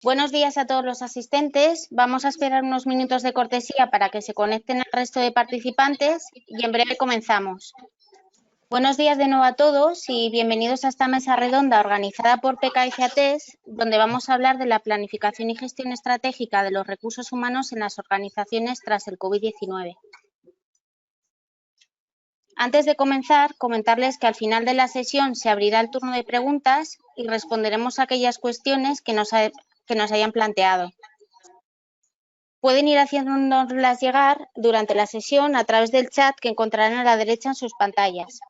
Buenos días a todos los asistentes. Vamos a esperar unos minutos de cortesía para que se conecten al resto de participantes y en breve comenzamos. Buenos días de nuevo a todos y bienvenidos a esta mesa redonda organizada por PKFATES, donde vamos a hablar de la planificación y gestión estratégica de los recursos humanos en las organizaciones tras el COVID-19. Antes de comenzar, comentarles que al final de la sesión se abrirá el turno de preguntas y responderemos a aquellas cuestiones que nos hayan planteado. Pueden ir haciéndonoslas llegar durante la sesión a través del chat que encontrarán a la derecha en sus pantallas.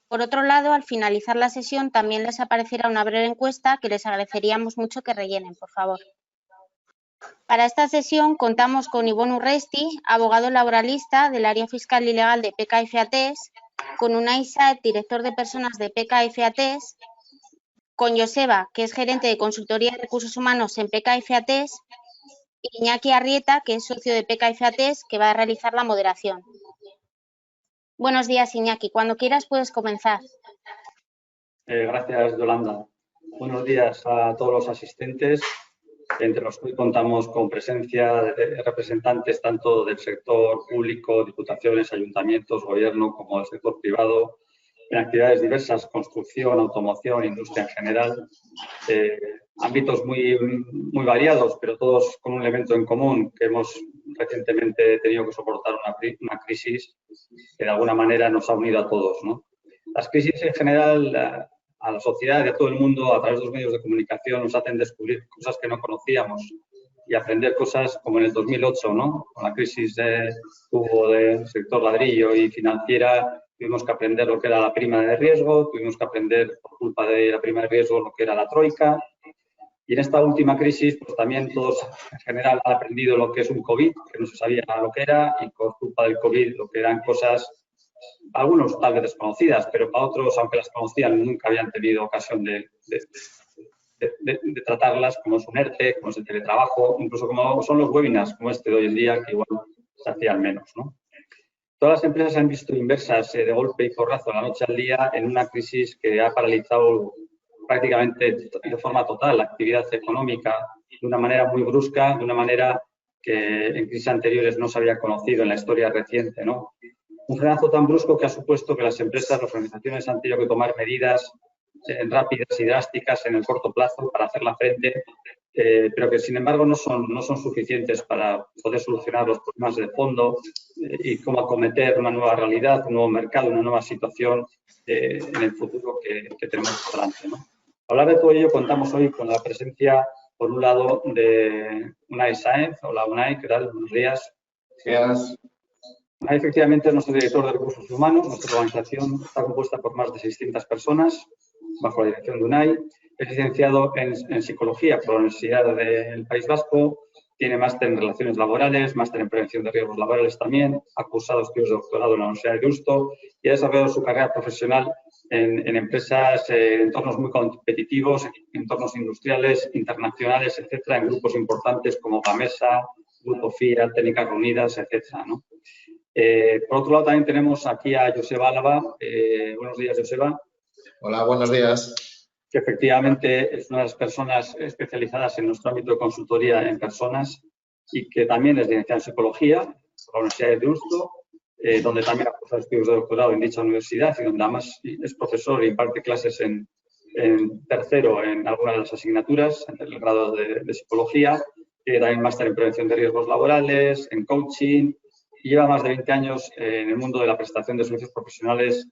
Por otro lado, al finalizar la sesión también les aparecerá una breve encuesta que les agradeceríamos mucho que rellenen, por favor. Para esta sesión contamos con Ivonne Urresti, abogado laboralista del área fiscal y legal de PKFATES, con Unai Saez, director de personas de PKFATES, con Joseba, que es gerente de consultoría de recursos humanos en PKFATES, y Iñaki Arrieta, que es socio de PKFATES, que va a realizar la moderación. Buenos días, Iñaki. Cuando quieras puedes comenzar. Gracias, Yolanda. Buenos días a todos los asistentes, entre los que hoy contamos con presencia de representantes tanto del sector público, diputaciones, ayuntamientos, gobierno, como del sector privado, en actividades diversas, construcción, automoción, industria en general, ámbitos muy variados, pero todos con un elemento en común, que hemos recientemente tenido que soportar una crisis que de alguna manera nos ha unido a todos, ¿no? Las crisis en general a la sociedad y a todo el mundo a través de los medios de comunicación nos hacen descubrir cosas que no conocíamos y aprender cosas como en el 2008, ¿no? Con la crisis que hubo del sector ladrillo y financiera, tuvimos que aprender lo que era la prima de riesgo, tuvimos que aprender por culpa de la prima de riesgo lo que era la troika. Y en esta última crisis, pues también todos en general han aprendido lo que es un COVID, que no se sabía lo que era, y por culpa del COVID lo que eran cosas, algunos tal vez desconocidas, pero para otros, aunque las conocían, nunca habían tenido ocasión de tratarlas, como es un ERTE, como es el teletrabajo, incluso como son los webinars, como este de hoy en día, que igual se hacían menos, ¿no? Todas las empresas se han visto inversas de golpe y porrazo de la noche al día en una crisis que ha paralizado prácticamente de forma total la actividad económica de una manera muy brusca, de una manera que en crisis anteriores no se había conocido en la historia reciente, ¿no? Un frenazo tan brusco que ha supuesto que las empresas, las organizaciones han tenido que tomar medidas rápidas y drásticas en el corto plazo para hacerle frente, pero que sin embargo no son suficientes para poder solucionar los problemas de fondo y cómo acometer una nueva realidad, un nuevo mercado, una nueva situación en el futuro que tenemos por delante, ¿no? Para hablar de todo ello, contamos hoy con la presencia, por un lado, de Unai Saez. Hola, Unai, ¿qué tal? Buenos días. Gracias. Unai, efectivamente, es nuestro director de recursos humanos. Nuestra organización está compuesta por más de 600 personas, bajo la dirección de Unai. Es licenciado en Psicología por la Universidad del País Vasco. Tiene máster en Relaciones Laborales, máster en Prevención de Riesgos Laborales también. Ha cursado estudios de doctorado en la Universidad de Deusto y ha desarrollado su carrera profesional en empresas, entornos muy competitivos, entornos industriales, internacionales, etcétera, en grupos importantes como Gamesa, Grupo FIA, Técnicas Reunidas, etcétera, ¿no? Por otro lado, también tenemos aquí a Joseba Álava. Buenos días, Joseba. Hola, buenos días. Que efectivamente es una de las personas especializadas en nuestro ámbito de consultoría en personas y que también es licenciado en Psicología por la Universidad de Deusto, donde también ha cursado estudios de doctorado en dicha universidad y donde además es profesor e imparte clases en tercero en algunas de las asignaturas, en el grado de Psicología. Tiene también máster en Prevención de Riesgos Laborales, en Coaching, y lleva más de 20 años en el mundo de la prestación de servicios profesionales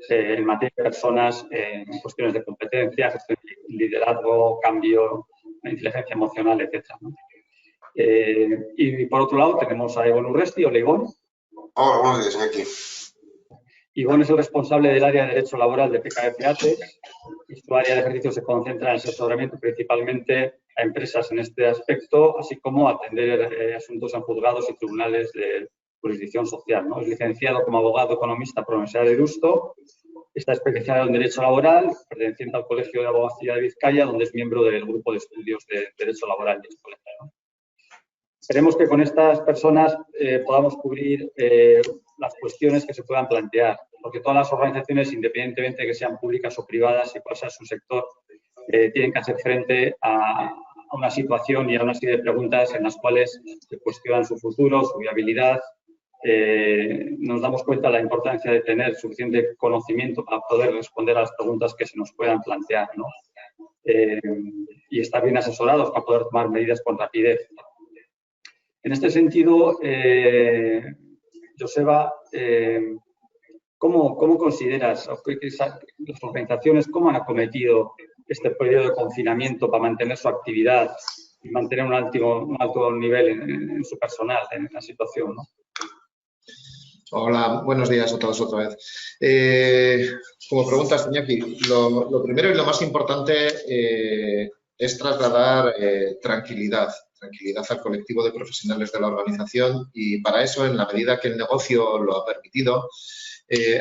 en materia de personas, en cuestiones de competencia, gestión, liderazgo, cambio, inteligencia emocional, etcétera, ¿no? Y por otro lado tenemos a Ivonne Urresti. Hola, Ivonne. Hola, buenos días, aquí. Ivonne es el responsable del área de Derecho Laboral de PKFATES y su área de ejercicio se concentra en el asesoramiento principalmente a empresas en este aspecto, así como atender asuntos en juzgados y tribunales de jurisdicción social, ¿no? Es licenciado como abogado economista por la Universidad de Deusto, está especializado en Derecho Laboral, perteneciente al Colegio de Abogacía de Vizcaya, donde es miembro del grupo de estudios de Derecho Laboral de este colegio, ¿no? Esperemos que con estas personas podamos cubrir las cuestiones que se puedan plantear, porque todas las organizaciones, independientemente de que sean públicas o privadas y cuál sea su sector, tienen que hacer frente a una situación y a una serie de preguntas en las cuales se cuestionan su futuro, su viabilidad. Nos damos cuenta de la importancia de tener suficiente conocimiento para poder responder a las preguntas que se nos puedan plantear, ¿no? Y estar bien asesorados para poder tomar medidas con rapidez. En este sentido, Joseba, ¿cómo consideras, o las organizaciones, cómo han acometido este periodo de confinamiento para mantener su actividad y mantener un alto nivel en su personal, en la situación, ¿no? Hola, buenos días a todos otra vez. Como preguntas, Iñaki, lo primero y lo más importante es trasladar tranquilidad al colectivo de profesionales de la organización, y para eso, en la medida que el negocio lo ha permitido,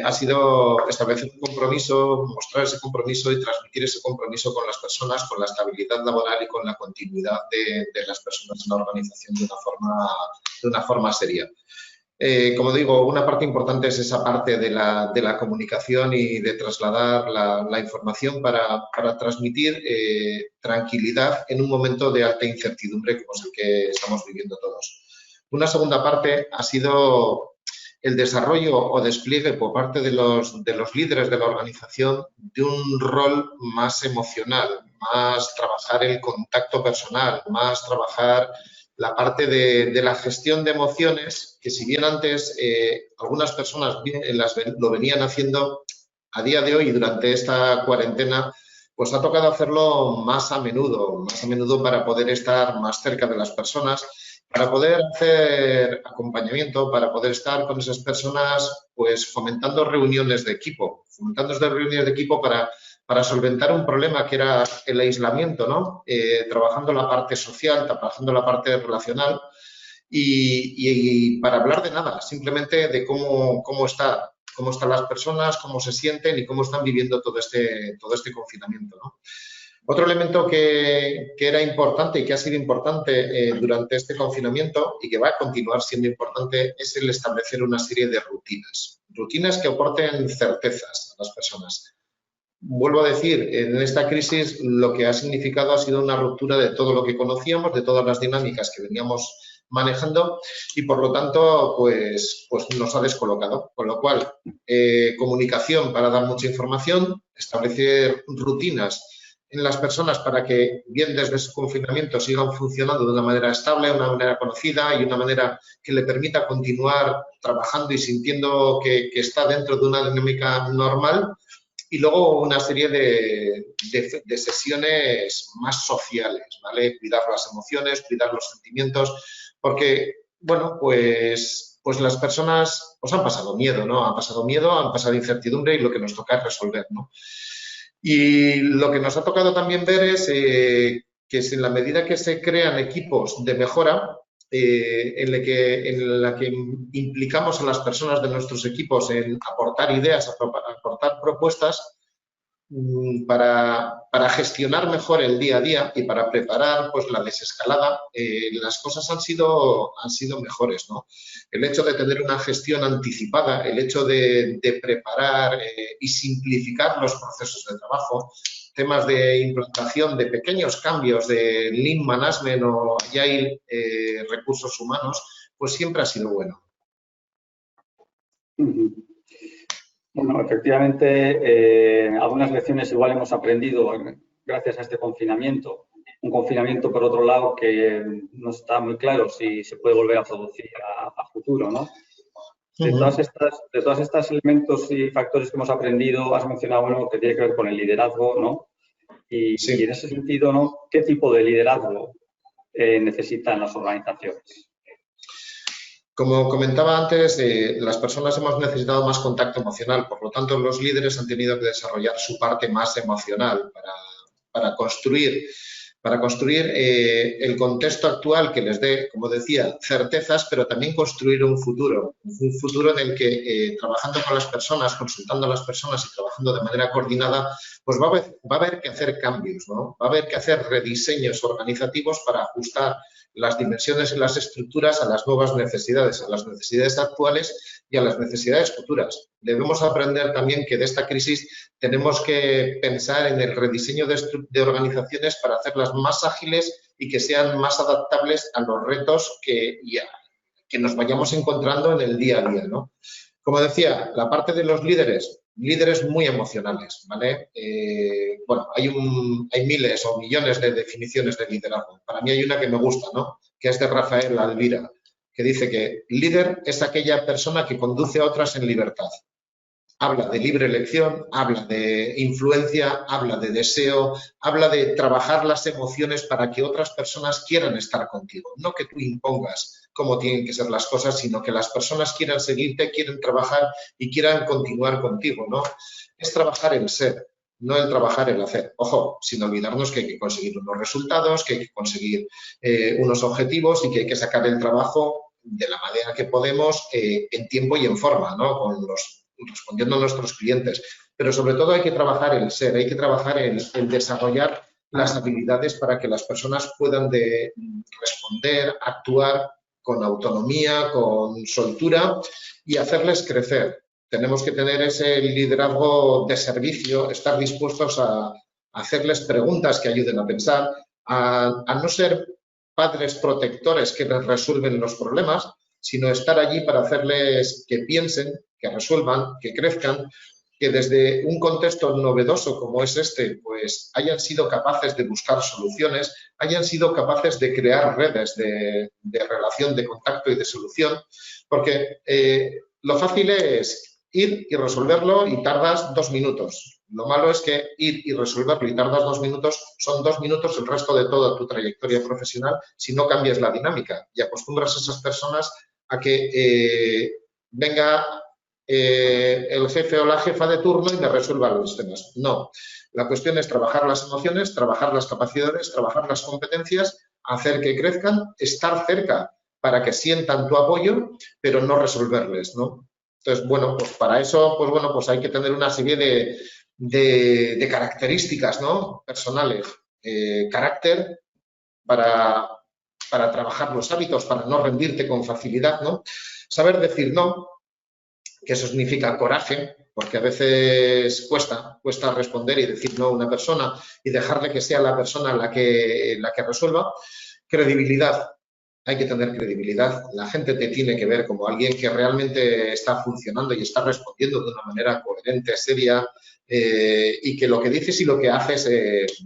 ha sido establecer un compromiso, mostrar ese compromiso y transmitir ese compromiso con las personas, con la estabilidad laboral y con la continuidad de las personas en la organización de una forma seria. Como digo, una parte importante es esa parte de la comunicación y de trasladar la información para transmitir tranquilidad en un momento de alta incertidumbre como es el que estamos viviendo todos. Una segunda parte ha sido el desarrollo o despliegue por parte de los líderes de la organización de un rol más emocional, más trabajar el contacto personal, más trabajar la parte de la gestión de emociones, que si bien antes algunas personas lo venían haciendo, a día de hoy, durante esta cuarentena, pues ha tocado hacerlo más a menudo para poder estar más cerca de las personas, para poder hacer acompañamiento, para poder estar con esas personas, pues fomentando reuniones de equipo, para solventar un problema que era el aislamiento, ¿no? Trabajando la parte social, trabajando la parte relacional y para hablar de nada, simplemente de cómo están las personas, cómo se sienten y cómo están viviendo todo este confinamiento, ¿no? Otro elemento que era importante y que ha sido importante durante este confinamiento y que va a continuar siendo importante es el establecer una serie de rutinas que aporten certezas a las personas. Vuelvo a decir, en esta crisis lo que ha significado ha sido una ruptura de todo lo que conocíamos, de todas las dinámicas que veníamos manejando y, por lo tanto, pues nos ha descolocado. Con lo cual, comunicación para dar mucha información, establecer rutinas en las personas para que, bien desde su confinamiento, sigan funcionando de una manera estable, de una manera conocida y una manera que le permita continuar trabajando y sintiendo que está dentro de una dinámica normal. Y luego una serie de sesiones más sociales, ¿vale? Cuidar las emociones, cuidar los sentimientos, porque, bueno, pues las personas han pasado miedo, ¿no? Han pasado incertidumbre y lo que nos toca es resolver, ¿no? Y lo que nos ha tocado también ver es que en la medida que se crean equipos de mejora, en la que implicamos a las personas de nuestros equipos en aportar ideas, aportar propuestas para gestionar mejor el día a día y para preparar pues la desescalada, las cosas han sido mejores, ¿no? El hecho de tener una gestión anticipada, el hecho de preparar y simplificar los procesos de trabajo, temas de implantación de pequeños cambios de Lean Management o Agile recursos humanos, pues siempre ha sido bueno. Bueno, efectivamente, algunas lecciones igual hemos aprendido gracias a este confinamiento. Un confinamiento, por otro lado, que no está muy claro si se puede volver a producir a futuro, ¿no? De todos estos elementos y factores que hemos aprendido, has mencionado uno que tiene que ver con el liderazgo, ¿no? Y en ese sentido, ¿no? ¿Qué tipo de liderazgo necesitan las organizaciones? Como comentaba antes, las personas hemos necesitado más contacto emocional, por lo tanto los líderes han tenido que desarrollar su parte más emocional para construir el contexto actual que les dé, como decía, certezas, pero también construir un futuro en el que trabajando con las personas, consultando a las personas y trabajando de manera coordinada, pues va a haber que hacer cambios, ¿no? Va a haber que hacer rediseños organizativos para ajustar las dimensiones y las estructuras a las nuevas necesidades, a las necesidades actuales y a las necesidades futuras. Debemos aprender también que de esta crisis tenemos que pensar en el rediseño de organizaciones para hacerlas más ágiles y que sean más adaptables a los retos que nos vayamos encontrando en el día a día, ¿no? Como decía, la parte de los líderes muy emocionales, ¿vale? Bueno, hay miles o millones de definiciones de liderazgo. Para mí hay una que me gusta, ¿no? Que es de Rafael Alvira, que dice que líder es aquella persona que conduce a otras en libertad. Habla de libre elección, habla de influencia, habla de deseo, habla de trabajar las emociones para que otras personas quieran estar contigo. No que tú impongas cómo tienen que ser las cosas, sino que las personas quieran seguirte, quieren trabajar y quieran continuar contigo, ¿no? Es trabajar el ser, no el trabajar el hacer. Ojo, sin olvidarnos que hay que conseguir unos resultados, que hay que conseguir unos objetivos y que hay que sacar el trabajo de la manera que podemos en tiempo y en forma, ¿no? Respondiendo a nuestros clientes. Pero sobre todo hay que trabajar el ser, hay que trabajar en desarrollar las habilidades para que las personas puedan responder, actuar con autonomía, con soltura y hacerles crecer. Tenemos que tener ese liderazgo de servicio, estar dispuestos a hacerles preguntas que ayuden a pensar, a no ser padres protectores que les resuelven los problemas, sino estar allí para hacerles que piensen, que resuelvan, que crezcan, que desde un contexto novedoso como es este, pues hayan sido capaces de buscar soluciones, hayan sido capaces de crear redes de relación, de contacto y de solución, porque lo fácil es ir y resolverlo y tardas 2 minutos. Lo malo es que ir y resolverlo y tardas 2 minutos, son 2 minutos el resto de toda tu trayectoria profesional si no cambias la dinámica y acostumbras a esas personas a que venga el jefe o la jefa de turno y me resuelva los temas. No, la cuestión es trabajar las emociones, trabajar las capacidades, trabajar las competencias, hacer que crezcan, estar cerca para que sientan tu apoyo, pero no resolverles, ¿no? Entonces, bueno, pues para eso, pues bueno, pues hay que tener una serie de características, ¿no? Personales, carácter para trabajar los hábitos, para no rendirte con facilidad, ¿no? Saber decir no, que eso significa coraje, porque a veces cuesta responder y decir no a una persona y dejarle que sea la persona la que resuelva. Credibilidad. Hay que tener credibilidad. La gente te tiene que ver como alguien que realmente está funcionando y está respondiendo de una manera coherente, seria, y que lo que dices y lo que haces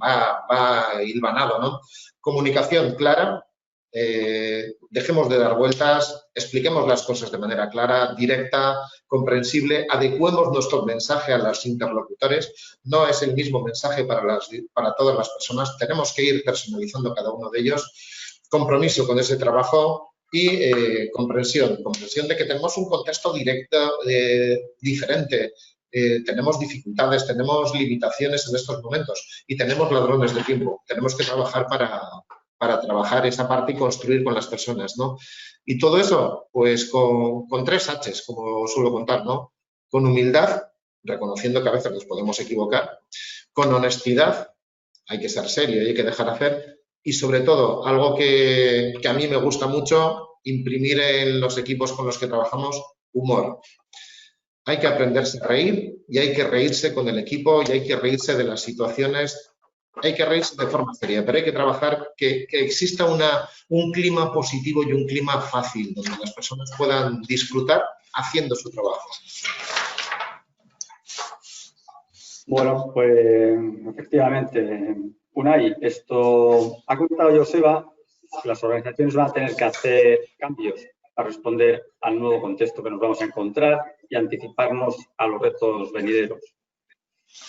va hilvanado, ¿no? Comunicación clara. Dejemos de dar vueltas, expliquemos las cosas de manera clara, directa, comprensible, adecuemos nuestro mensaje a los interlocutores. No es el mismo mensaje para todas las personas. Tenemos que ir personalizando cada uno de ellos. Compromiso con ese trabajo y comprensión de que tenemos un contexto directo diferente. Tenemos dificultades, tenemos limitaciones en estos momentos y tenemos ladrones de tiempo. Tenemos que trabajar para trabajar esa parte y construir con las personas, ¿no? Y todo eso, pues con 3 H's, como suelo contar, ¿no? Con humildad, reconociendo que a veces nos podemos equivocar, con honestidad, hay que ser serio y hay que dejar hacer, y sobre todo, algo que a mí me gusta mucho, imprimir en los equipos con los que trabajamos, humor. Hay que aprenderse a reír y hay que reírse con el equipo y hay que reírse de las situaciones. Hay que reírse de forma seria, pero hay que trabajar que exista un clima positivo y un clima fácil, donde las personas puedan disfrutar haciendo su trabajo. Bueno, pues efectivamente, Unai, esto ha contado Joseba, las organizaciones van a tener que hacer cambios para responder al nuevo contexto que nos vamos a encontrar y anticiparnos a los retos venideros.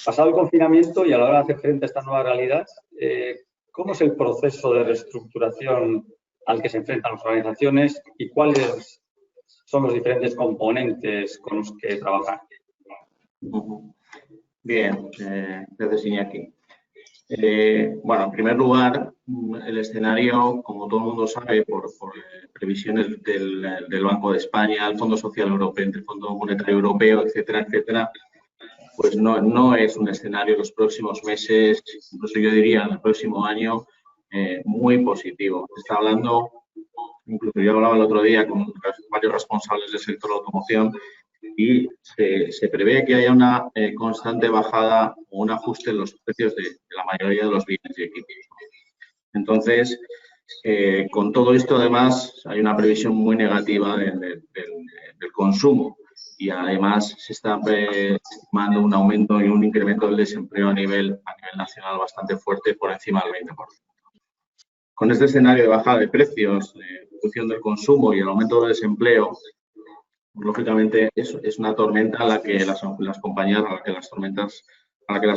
Pasado el confinamiento y a la hora de hacer frente a esta nueva realidad, ¿cómo es el proceso de reestructuración al que se enfrentan las organizaciones y cuáles son los diferentes componentes con los que trabajan? Bien, gracias Iñaki. Bueno, en primer lugar, el escenario, como todo el mundo sabe, por previsiones del Banco de España, el Fondo Social Europeo, el Fondo Monetario Europeo, etcétera, etcétera, pues no es un escenario en los próximos meses, incluso yo diría en el próximo año, muy positivo. Se está hablando, incluso yo hablaba el otro día con varios responsables del sector de automoción y se prevé que haya una constante bajada o un ajuste en los precios de la mayoría de los bienes y equipos. Entonces, con todo esto, además, hay una previsión muy negativa del consumo y además se está estimando un aumento y un incremento del desempleo a nivel nacional bastante fuerte, por encima del 20%. Con este escenario de bajada de precios, de reducción del consumo y el aumento del desempleo, lógicamente es una tormenta a la que las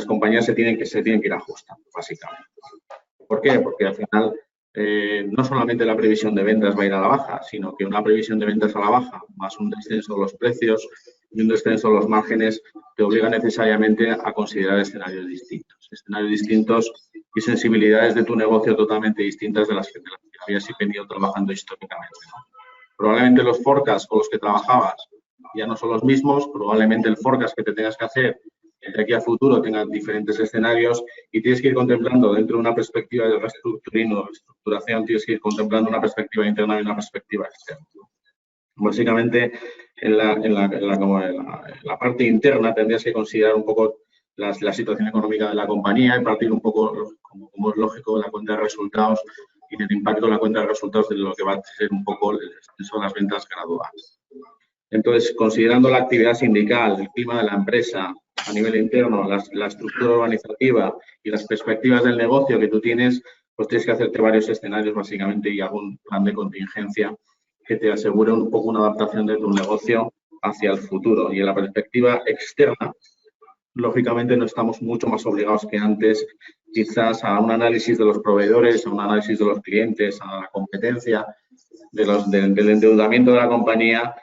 compañías se tienen que ir ajustando, básicamente. ¿Por qué? Porque al final no solamente la previsión de ventas va a ir a la baja, sino que una previsión de ventas a la baja más un descenso de los precios y un descenso de los márgenes te obliga necesariamente a considerar escenarios distintos y sensibilidades de tu negocio totalmente distintas de las que habías venido trabajando históricamente, ¿no? Probablemente los forecasts con los que trabajabas ya no son los mismos, probablemente el forecast que te tengas que hacer de aquí a futuro tenga diferentes escenarios y tienes que ir contemplando dentro de una perspectiva de reestructuración, tienes que ir contemplando una perspectiva interna y una perspectiva externa. Básicamente, en la parte interna tendrías que considerar un poco la situación económica de la compañía y partir un poco, como es lógico, de la cuenta de resultados y del impacto de la cuenta de resultados de lo que va a ser un poco el descenso de las ventas graduales. Entonces, considerando la actividad sindical, el clima de la empresa a nivel interno, la estructura organizativa y las perspectivas del negocio que tú tienes, pues tienes que hacerte varios escenarios básicamente y algún plan de contingencia que te asegure un poco una adaptación de tu negocio hacia el futuro. Y en la perspectiva externa, lógicamente no estamos mucho más obligados que antes quizás a un análisis de los proveedores, a un análisis de los clientes, a la competencia, del endeudamiento de la compañía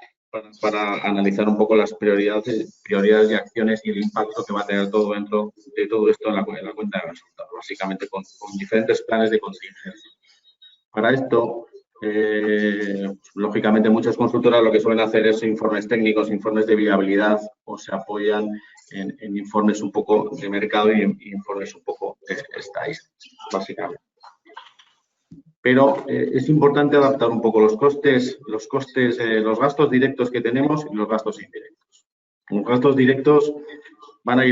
para analizar un poco las prioridades y acciones y el impacto que va a tener todo dentro de todo esto en la cuenta de resultados, básicamente con diferentes planes de contingencia. Para esto, lógicamente muchas consultoras lo que suelen hacer es informes técnicos, informes de viabilidad o se apoyan en informes un poco de mercado y informes un poco estadísticos, básicamente. Pero es importante adaptar un poco los gastos directos que tenemos y los gastos indirectos. Los gastos directos van a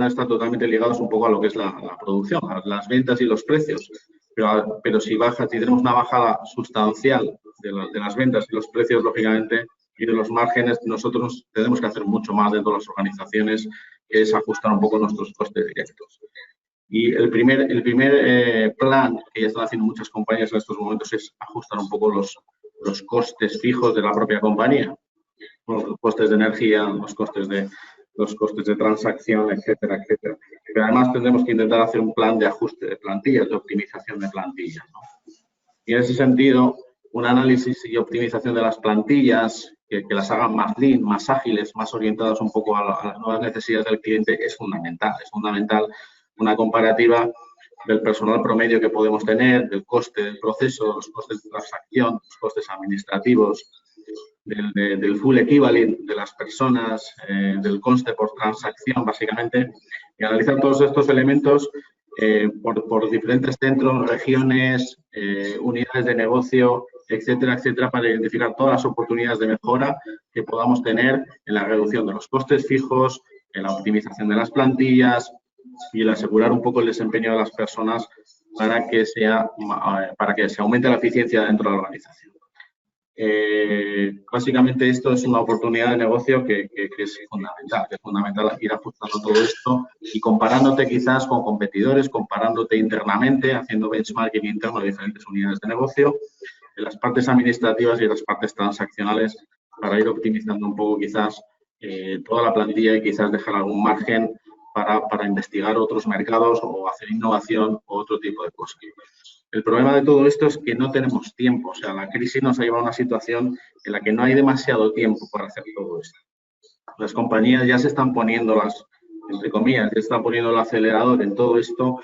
estar totalmente ligados un poco a lo que es la producción, a las ventas y los precios. Pero si tenemos una bajada sustancial de las ventas y los precios, lógicamente, y de los márgenes, nosotros tenemos que hacer mucho más dentro de las organizaciones, que es ajustar un poco nuestros costes directos. Y el primer plan que ya están haciendo muchas compañías en estos momentos es ajustar un poco los costes fijos de la propia compañía, los costes de energía, los costes de transacción, etcétera, etcétera. Pero además tendremos que intentar hacer un plan de ajuste de plantillas, de optimización de plantillas, ¿no? Y en ese sentido, un análisis y optimización de las plantillas que las hagan más lean, más ágiles, más orientadas un poco a las nuevas necesidades del cliente es fundamental. Es fundamental una comparativa del personal promedio que podemos tener, del coste del proceso, los costes de transacción, los costes administrativos, del full equivalent de las personas, del coste por transacción, básicamente, y analizar todos estos elementos por diferentes centros, regiones, unidades de negocio, etcétera, etcétera, para identificar todas las oportunidades de mejora que podamos tener en la reducción de los costes fijos, en la optimización de las plantillas y el asegurar un poco el desempeño de las personas para que se aumente la eficiencia dentro de la organización. Básicamente esto es una oportunidad de negocio que es fundamental ir ajustando todo esto y comparándote quizás con competidores, comparándote internamente, haciendo benchmarking interno de diferentes unidades de negocio, en las partes administrativas y en las partes transaccionales para ir optimizando un poco quizás toda la plantilla y quizás dejar algún margen para investigar otros mercados o hacer innovación o otro tipo de cosas. El problema de todo esto es que no tenemos tiempo. O sea, la crisis nos ha llevado a una situación en la que no hay demasiado tiempo para hacer todo esto. Las compañías ya se están poniendo entre comillas, ya están poniendo el acelerador en todo esto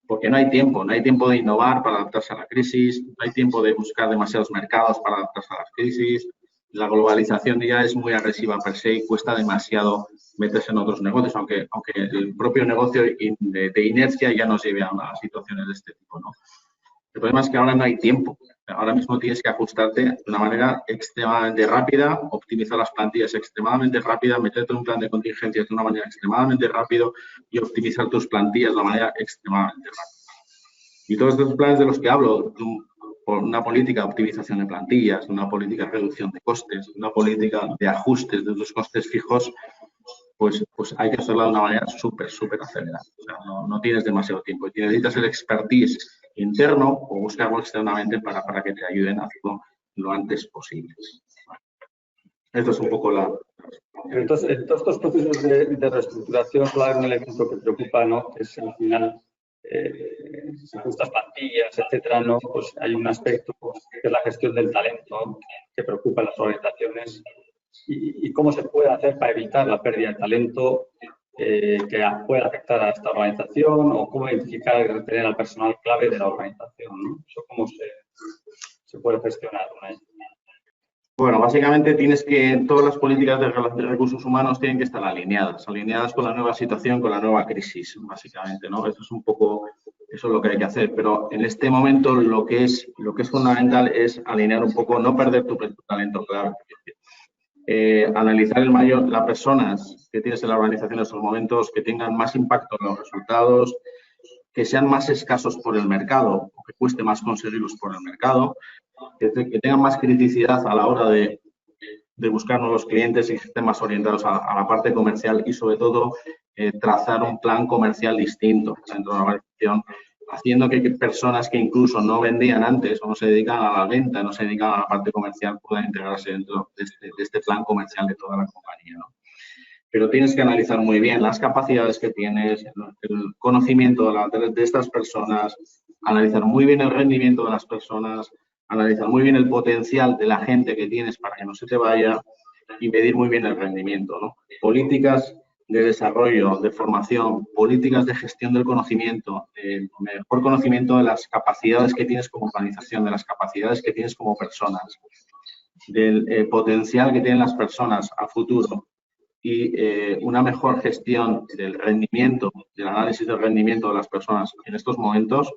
porque no hay tiempo de innovar para adaptarse a la crisis, no hay tiempo de buscar demasiados mercados para adaptarse a las crisis. La globalización ya es muy agresiva per se y cuesta demasiado meterse en otros negocios, aunque el propio negocio de inercia ya nos lleve a situaciones de este tipo, ¿no? El problema es que ahora no hay tiempo. Ahora mismo tienes que ajustarte de una manera extremadamente rápida, optimizar las plantillas extremadamente rápida, meterte en un plan de contingencias de una manera extremadamente rápida y optimizar tus plantillas de una manera extremadamente rápida. Y todos estos planes de los que hablo, por una política de optimización de plantillas, una política de reducción de costes, una política de ajustes de los costes fijos, pues hay que hacerla de una manera súper acelerada. O sea, no tienes demasiado tiempo. Y necesitas el expertise interno o buscarlo externamente para que te ayuden a hacerlo lo antes posible. Esto es un poco la... Entonces, en todos estos procesos de reestructuración, claro, hay un elemento que preocupa, ¿no? Que es al final, si justas plantillas, etcétera, ¿no? Pues hay un aspecto pues, que es la gestión del talento que preocupa a las organizaciones y cómo se puede hacer para evitar la pérdida de talento que pueda afectar a esta organización o cómo identificar y retener al personal clave de la organización, ¿no? Eso cómo se puede gestionar, ¿no? Bueno, básicamente todas las políticas de recursos humanos tienen que estar alineadas con la nueva situación, con la nueva crisis, básicamente, ¿no? Eso es un poco, eso es lo que hay que hacer. Pero en este momento lo que es fundamental es alinear un poco, no perder tu talento, claro. Analizar las personas que tienes en la organización en estos momentos, que tengan más impacto en los resultados, que sean más escasos por el mercado o que cueste más conseguirlos por el mercado, que tengan más criticidad a la hora de buscar nuevos clientes y que estén más orientados a la parte comercial y, sobre todo, trazar un plan comercial distinto dentro de la organización, haciendo que personas que incluso no vendían antes o no se dedican a la venta, no se dedican a la parte comercial, puedan integrarse dentro de este plan comercial de toda la compañía, ¿no? Pero tienes que analizar muy bien las capacidades que tienes, el conocimiento de estas personas, analizar muy bien el rendimiento de las personas, analizar muy bien el potencial de la gente que tienes para que no se te vaya y medir muy bien el rendimiento, ¿no? Políticas de desarrollo, de formación, políticas de gestión del conocimiento, mejor conocimiento de las capacidades que tienes como organización, de las capacidades que tienes como personas, del potencial que tienen las personas a futuro y una mejor gestión del rendimiento, del análisis del rendimiento de las personas en estos momentos.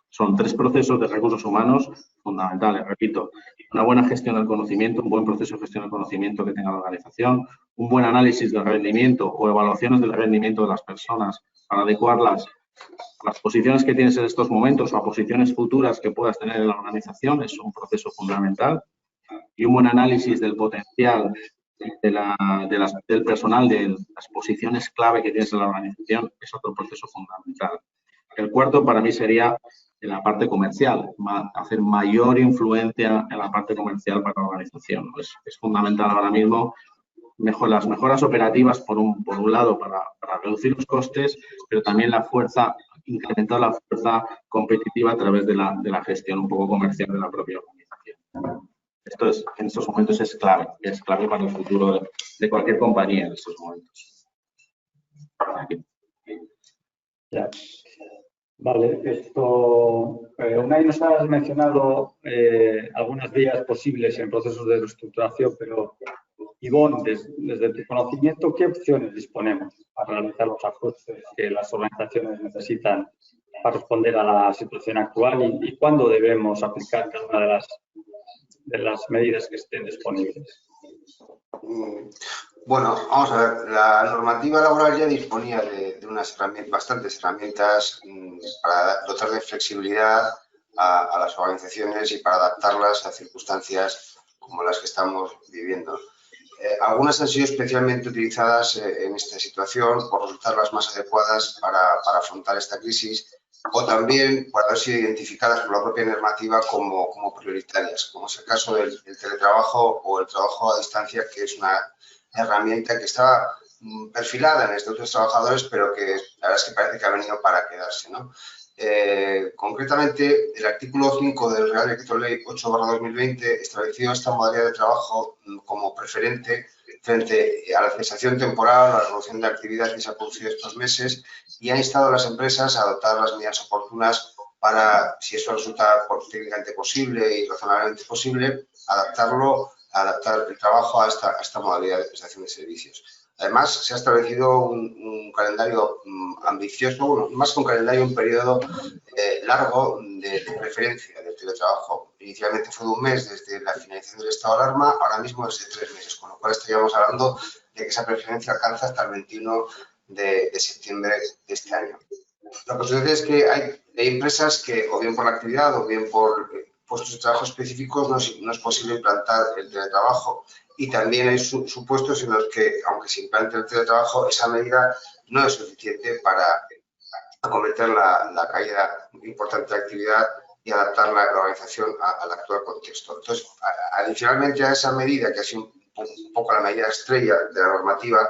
Son 3 procesos de recursos humanos fundamentales, repito. Una buena gestión del conocimiento, un buen proceso de gestión del conocimiento que tenga la organización, un buen análisis del rendimiento o evaluaciones del rendimiento de las personas para adecuarlas a las posiciones que tienes en estos momentos o a posiciones futuras que puedas tener en la organización, es un proceso fundamental. Y un buen análisis del potencial del personal, de las posiciones clave que tienes en la organización, es otro proceso fundamental. El cuarto para mí sería en la parte comercial, hacer mayor influencia en la parte comercial para la organización. Es fundamental ahora mismo las mejoras operativas, por un lado, para reducir los costes, pero también incrementar la fuerza competitiva a través de la gestión un poco comercial de la propia organización. Esto en estos momentos es clave para el futuro de cualquier compañía en estos momentos. Aquí. Ya. Vale, Unai, nos has mencionado algunas vías posibles en procesos de reestructuración, pero Ivonne, desde tu conocimiento, ¿qué opciones disponemos para realizar los ajustes que las organizaciones necesitan para responder a la situación actual y cuándo debemos aplicar cada una de las medidas que estén disponibles? Bueno, vamos a ver, la normativa laboral ya disponía de bastantes herramientas para dotar de flexibilidad a las organizaciones y para adaptarlas a circunstancias como las que estamos viviendo. Algunas han sido especialmente utilizadas en esta situación por resultar las más adecuadas para afrontar esta crisis o también por haber sido identificadas por la propia normativa como prioritarias, como es el caso del teletrabajo o el trabajo a distancia, que es una herramienta que está perfilada en estatutos de trabajadores, pero que la verdad es que parece que ha venido para quedarse, ¿no? Concretamente, el artículo 5 del Real Decreto Ley 8/2020 estableció esta modalidad de trabajo como preferente frente a la cesación temporal o a la reducción de actividad que se ha producido estos meses y ha instado a las empresas a adoptar las medidas oportunas para, si eso resulta técnicamente posible y razonablemente posible, adaptar el trabajo a esta modalidad de prestación de servicios. Además, se ha establecido un calendario ambicioso, bueno, más que un calendario, un periodo largo de preferencia del teletrabajo. Inicialmente fue de un mes desde la finalización del estado de alarma, ahora mismo es de 3 meses, con lo cual estaríamos hablando de que esa preferencia alcanza hasta el 21 de septiembre de este año. Lo que sucede es que hay Hay empresas que, o bien por la actividad o bien por puestos de trabajo específicos, no es posible implantar el teletrabajo. Y también hay supuestos en los que, aunque se implante el teletrabajo, esa medida no es suficiente para acometer la caída importante de actividad y adaptar la organización al actual contexto. Entonces, adicionalmente a esa medida, que ha sido un poco la medida estrella de la normativa,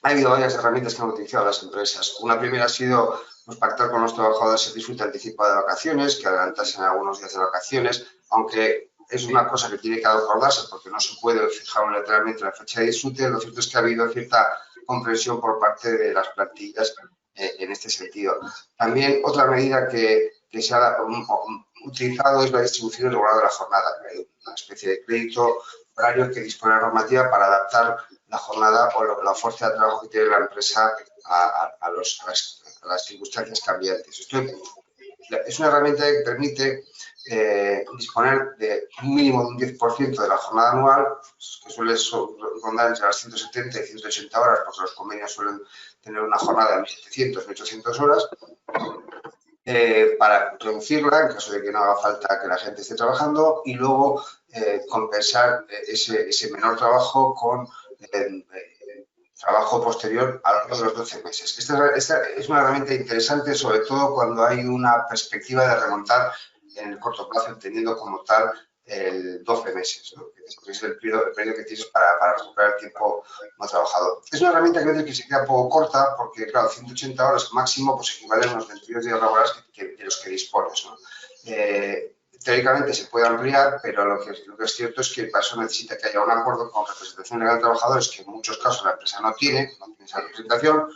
ha habido varias herramientas que han utilizado las empresas. Una primera ha sido pactar con los trabajadores el disfrute anticipado de vacaciones, que adelantasen algunos días de vacaciones, aunque es una cosa que tiene que acordarse porque no se puede fijar unilateralmente la fecha de disfrute. Lo cierto es que ha habido cierta comprensión por parte de las plantillas en este sentido. También otra medida que se ha utilizado es la distribución irregular de la jornada. Hay una especie de crédito horario que dispone la normativa para adaptar la jornada o la fuerza de trabajo que tiene la empresa a las circunstancias cambiantes. Esto es una herramienta que permite disponer de un mínimo de un 10% de la jornada anual, que suele rondar entre las 170 y 180 horas, porque los convenios suelen tener una jornada de 1.700, 1.800 horas, para reducirla en caso de que no haga falta que la gente esté trabajando y luego compensar ese menor trabajo con trabajo posterior a lo largo de los 12 meses. Esta es una herramienta interesante, sobre todo cuando hay una perspectiva de remontar en el corto plazo, entendiendo como tal el 12 meses, ¿no? Que es el periodo que tienes para recuperar el tiempo no trabajado. Es una herramienta que a veces que se queda poco corta porque, claro, 180 horas máximo pues equivalen a unos 22 días laborales de los que dispones, ¿no? Teóricamente se puede ampliar, pero lo que es cierto es que para eso necesita que haya un acuerdo con representación legal de trabajadores, que en muchos casos la empresa no tiene esa representación,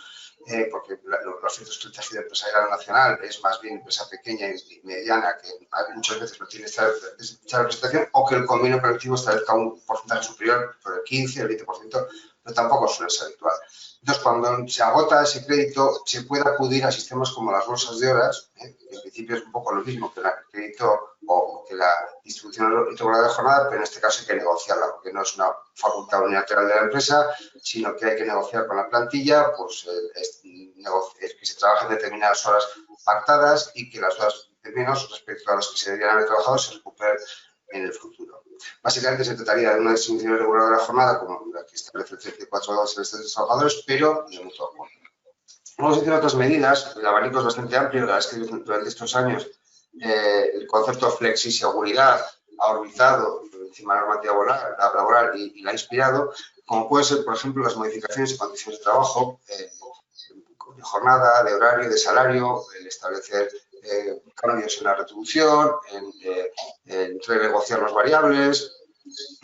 porque los centros que el tejido empresarial nacional es más bien empresa pequeña y mediana, que muchas veces no tiene esta representación, o que el convenio colectivo establezca un porcentaje superior, por el 15, el 20%, pero tampoco suele ser habitual. Entonces, cuando se agota ese crédito, se puede acudir a sistemas como las bolsas de horas, que en principio es un poco lo mismo que el crédito o que la distribución irregular de jornada, pero en este caso hay que negociarla, porque no es una facultad unilateral de la empresa, sino que hay que negociar con la plantilla, pues que se trabajen determinadas horas pactadas y que las horas de menos respecto a las que se deberían haber trabajado se recuperen en el futuro. Básicamente se trataría de una distribución irregular de la jornada, como la que establece el 34.2 en el Estatuto de los Trabajadores, pero de mutuo acuerdo. Vamos a decir otras medidas, el abanico es bastante amplio, la verdad es que durante estos años el concepto de flexiseguridad ha orbitado encima de la normativa laboral y la ha inspirado, como puede ser, por ejemplo, las modificaciones y condiciones de trabajo, de jornada, de horario, de salario, el establecer cambios en la retribución, en renegociar las variables,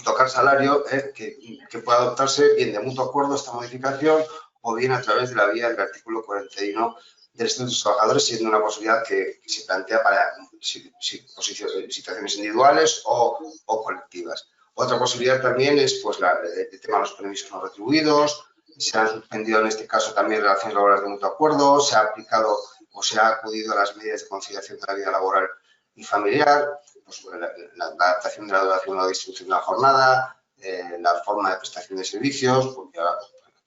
tocar salario, que pueda adoptarse bien de mutuo acuerdo esta modificación o bien a través de la vía del artículo 41 del Estatuto de los Trabajadores, siendo una posibilidad que se plantea para situaciones individuales o colectivas. Otra posibilidad también es pues, el tema de los permisos no retribuidos. Se han suspendido en este caso también relaciones laborales de mutuo acuerdo, se ha aplicado o se ha acudido a las medidas de conciliación de la vida laboral y familiar, pues, la adaptación de la duración o la distribución de la jornada, la forma de prestación de servicios, porque las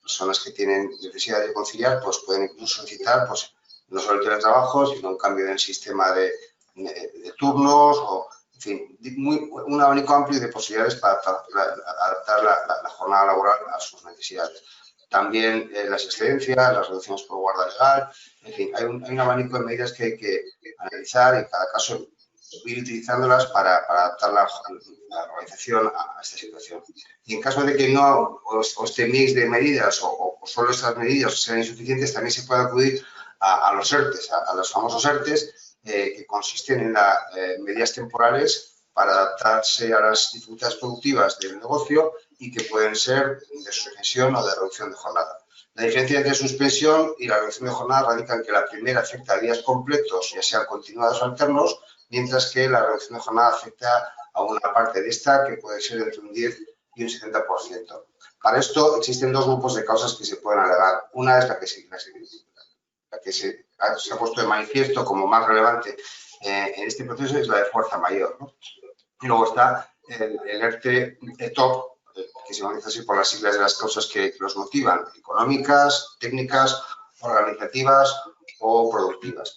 personas que tienen necesidad de conciliar pues pueden incluso solicitar pues, no solo el teletrabajo, sino un cambio en el sistema de turnos, o en fin, un abanico amplio de posibilidades para adaptar la jornada laboral a sus necesidades. También las excedencias, las reducciones por guarda legal, en fin, hay un abanico de medidas que hay que analizar y en cada caso ir utilizándolas para adaptar la organización a esta situación. Y en caso de que no este mix de medidas o solo estas medidas sean insuficientes, también se puede acudir a los ERTES, a los famosos ERTES, que consisten en medidas temporales para adaptarse a las dificultades productivas del negocio y que pueden ser de suspensión o de reducción de jornada. La diferencia entre suspensión y la reducción de jornada radica en que la primera afecta a días completos, ya sean continuados o alternos, mientras que la reducción de jornada afecta a una parte de esta que puede ser entre un 10 y un 70%. Para esto existen dos grupos de causas que se pueden alegar. Una es la que se ha puesto de manifiesto como más relevante en este proceso, es la de fuerza mayor, ¿no? Y luego está el ERTE TOP, que se manifiesta así por las siglas de las causas que los motivan, económicas, técnicas, organizativas o productivas.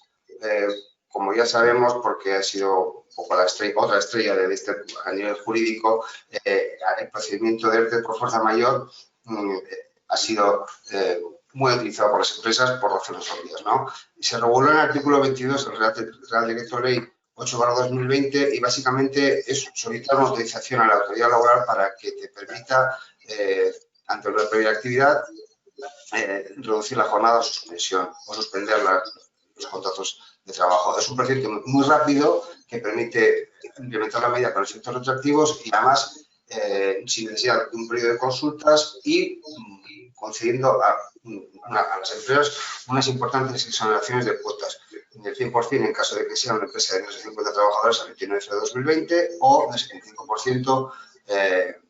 como ya sabemos, porque ha sido un poco otra estrella de este a nivel jurídico, el procedimiento de ERTE por fuerza mayor ha sido muy utilizado por las empresas por razones obvias, ¿no? Se reguló en el artículo 22 del Real Decreto Ley 8/2020 y básicamente es solicitar una autorización a la autoridad laboral para que te permita, ante una previa actividad, reducir la jornada o suspensión o suspender los contratos de trabajo. Es un procedimiento muy rápido que permite implementar la medida con los efectos retroactivos y además sin necesidad de un periodo de consultas y concediendo a las empresas unas importantes exoneraciones de cuotas del 100% en caso de que sea una empresa de menos de 50 trabajadores al 29 de 2020 o del 75%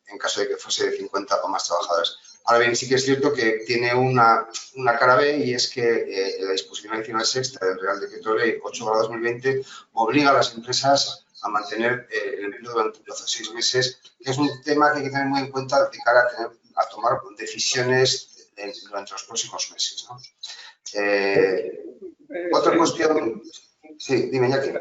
en caso de que fuese de 50 o más trabajadores. Ahora bien, sí que es cierto que tiene una cara B y es que la disposición adicional sexta del Real Decreto Ley 8/2020 obliga a las empresas a mantener el empleo durante un plazo de 6 meses, que es un tema que hay que tener muy en cuenta de cara a tomar decisiones durante los próximos meses, ¿no? Otra cuestión... Sí, dime, Iñaki.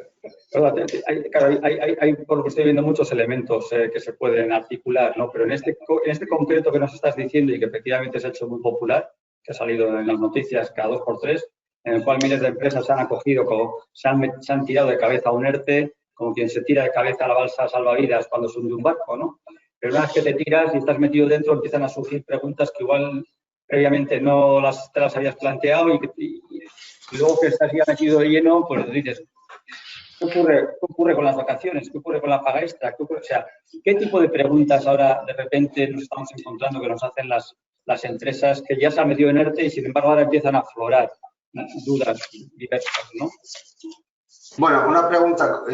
Hay, por lo que estoy viendo, muchos elementos que se pueden articular, ¿no? Pero en este concreto que nos estás diciendo y que efectivamente se ha hecho muy popular, que ha salido en las noticias cada 2 por 3, en el cual miles de empresas se han acogido, se han tirado de cabeza a un ERTE, como quien se tira de cabeza a la balsa salvavidas cuando se hunde un barco, ¿no? Pero una vez que te tiras y estás metido dentro, empiezan a surgir preguntas que igual previamente no te las habías planteado y luego que estás ya metido de lleno, pues dices, ¿qué ocurre con las vacaciones? ¿Qué ocurre con la paga extra? O sea, ¿qué tipo de preguntas ahora de repente nos estamos encontrando que nos hacen las empresas que ya se han metido en ERTE y sin embargo ahora empiezan a aflorar dudas diversas, ¿no? Bueno, una pregunta,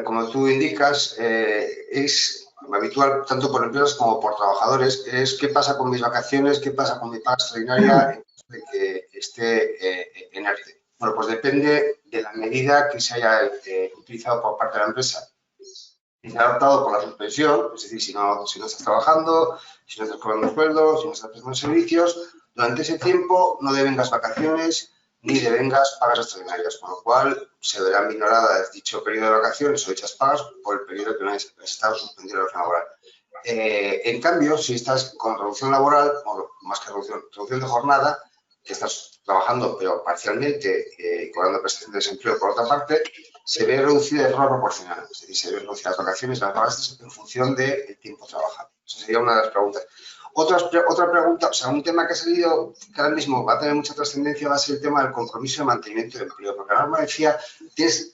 como tú indicas, es habitual tanto por empresas como por trabajadores, es ¿qué pasa con mis vacaciones? ¿Qué pasa con mi paga extraordinaria en caso de que esté en ERTE? Bueno, pues depende de la medida que se haya utilizado por parte de la empresa. Si se ha adoptado por la suspensión, es decir, si no estás trabajando, si no estás cobrando sueldo, si no estás prestando servicios, durante ese tiempo no devengas vacaciones ni devengas pagas extraordinarias, con lo cual se verán minoradas dicho periodo de vacaciones o dichas pagas por el periodo que no has estado suspendido la relación laboral. En cambio, si estás con reducción laboral, o más que reducción de jornada, que estás trabajando pero parcialmente cobrando prestación de desempleo por otra parte, se ve reducida de forma proporcional. Es decir, se ven reducidas las vacaciones y las pagas en función del tiempo trabajado. Esa sería una de las preguntas. Otra pregunta, o sea, un tema que ha salido, que ahora mismo va a tener mucha trascendencia, va a ser el tema del compromiso de mantenimiento de empleo. Porque la norma decía,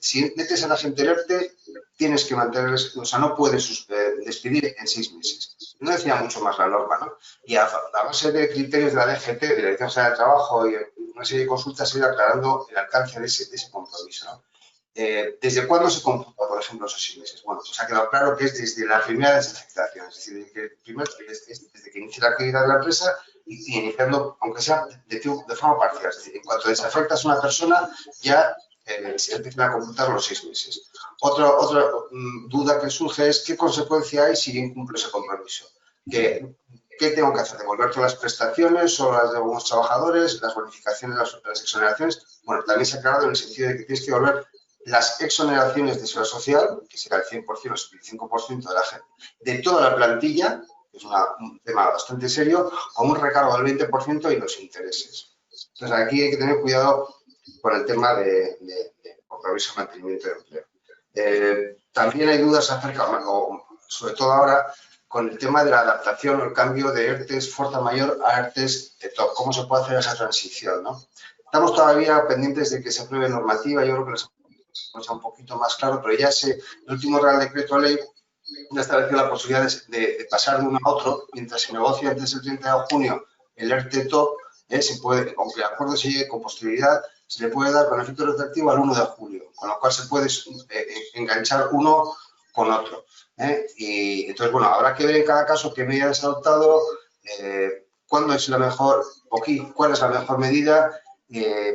si metes a la gente en ERTE, tienes que mantenerles, o sea, no puedes despedir en 6 meses. No decía mucho más la norma, ¿no? Y a base de criterios de la DGT, de la Dirección General del Trabajo y una serie de consultas, se ha ido aclarando el alcance de ese compromiso, ¿no? ¿Desde cuándo se computa, por ejemplo, esos 6 meses? Bueno, pues ha quedado claro que es desde la primera desafectación, es decir, desde que inicia la actividad de la empresa y iniciando, aunque sea de forma parcial. Es decir, en cuanto desafectas a una persona, ya se empiezan a computar los 6 meses. Otra duda que surge es qué consecuencia hay si incumple ese compromiso. ¿Qué tengo que hacer? ¿Devolver todas las prestaciones o las de algunos trabajadores, las bonificaciones, las exoneraciones? Bueno, también se ha aclarado en el sentido de que tienes que devolver las exoneraciones de seguridad social, que será el 100% o el 75% de toda la plantilla, que es un tema bastante serio, con un recargo del 20% y los intereses. Entonces, aquí hay que tener cuidado con el tema de compromiso de mantenimiento de empleo. También hay dudas acerca, sobre todo ahora, con el tema de la adaptación o el cambio de ERTES fuerza mayor a ERTES de top. ¿Cómo se puede hacer esa transición, ¿no? Estamos todavía pendientes de que se apruebe normativa. Yo creo que es un poquito más claro, pero ya el último Real Decreto Ley ya estableció la posibilidad de pasar de uno a otro, mientras se negocia antes del 30 de junio el ERTE top, se puede, aunque el acuerdo se llegue con posterioridad, se le puede dar con efecto retroactivo al 1 de julio, con lo cual se puede enganchar uno con otro. Y entonces, bueno, habrá que ver en cada caso qué medidas se han adoptado, cuándo es la mejor, cuál es la mejor medida,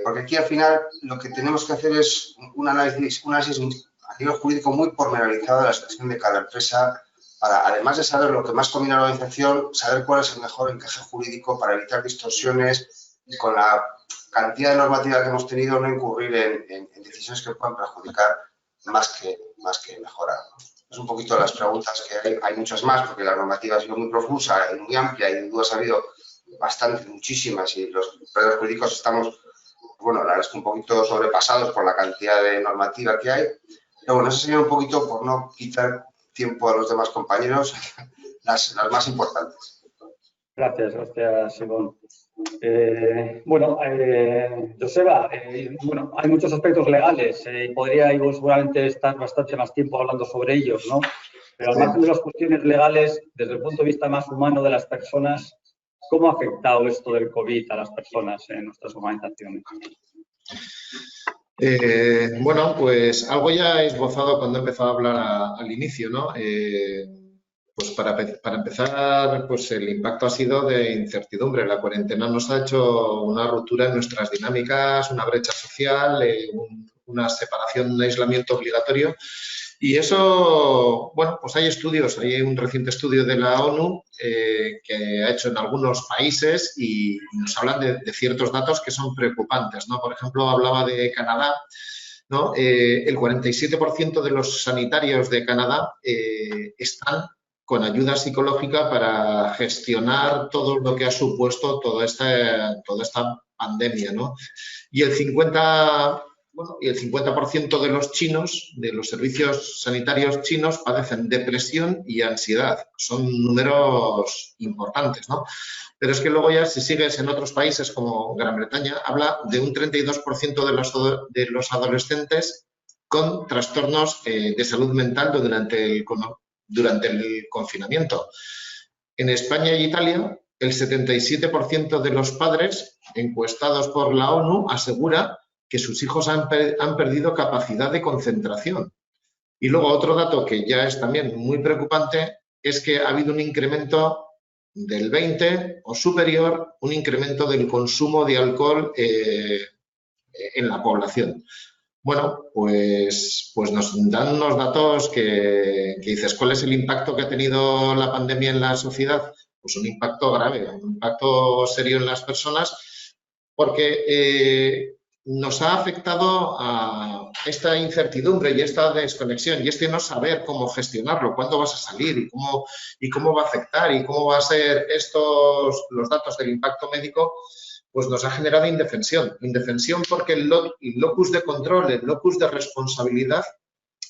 porque aquí al final lo que tenemos que hacer es un análisis a nivel jurídico muy pormenorizado de la situación de cada empresa, para, además de saber lo que más conviene a la organización, saber cuál es el mejor encaje jurídico para evitar distorsiones con la cantidad de normativa que hemos tenido, no incurrir en decisiones que puedan perjudicar más que mejorar, ¿no? Es un poquito las preguntas que hay muchas más, porque la normativa ha sido muy profusa y muy amplia y dudas ha habido bastantes, muchísimas, y los operadores jurídicos estamos, bueno, la verdad es que un poquito sobrepasados por la cantidad de normativa que hay. Pero bueno, eso sería un poquito, por no quitar tiempo a los demás compañeros, las más importantes. Gracias, Ivonne. Bueno, Joseba, bueno, hay muchos aspectos legales y podríais seguramente estar bastante más tiempo hablando sobre ellos, ¿no? Pero al margen de las cuestiones legales, desde el punto de vista más humano de las personas, ¿cómo ha afectado esto del COVID a las personas en nuestras organizaciones? Bueno, pues algo ya he esbozado cuando he empezado a hablar al inicio, ¿no? Pues para empezar, pues el impacto ha sido de incertidumbre. La cuarentena nos ha hecho una ruptura en nuestras dinámicas, una brecha social, una separación, un aislamiento obligatorio. Y eso, bueno, pues hay estudios, hay un reciente estudio de la ONU que ha hecho en algunos países y nos hablan de ciertos datos que son preocupantes, ¿no? Por ejemplo, hablaba de Canadá, ¿no? El 47% de los sanitarios de Canadá están con ayuda psicológica para gestionar todo lo que ha supuesto toda esta pandemia, ¿no? Y el 50% de los chinos, de los servicios sanitarios chinos, padecen depresión y ansiedad. Son números importantes, ¿no? Pero es que luego ya, si sigues en otros países como Gran Bretaña, habla de un 32% de los adolescentes con trastornos de salud mental durante el confinamiento. En España y Italia, el 77% de los padres encuestados por la ONU asegura que sus hijos han perdido capacidad de concentración. Y luego otro dato que ya es también muy preocupante es que ha habido un incremento del 20 o superior, un incremento del consumo de alcohol en la población. Bueno, pues nos dan unos datos que dices, ¿cuál es el impacto que ha tenido la pandemia en la sociedad? Pues un impacto grave, un impacto serio en las personas, porque nos ha afectado a esta incertidumbre y esta desconexión y este no saber cómo gestionarlo, cuándo vas a salir y cómo va a afectar y cómo va a ser los datos del impacto médico. Pues nos ha generado indefensión. Indefensión porque el locus de control, el locus de responsabilidad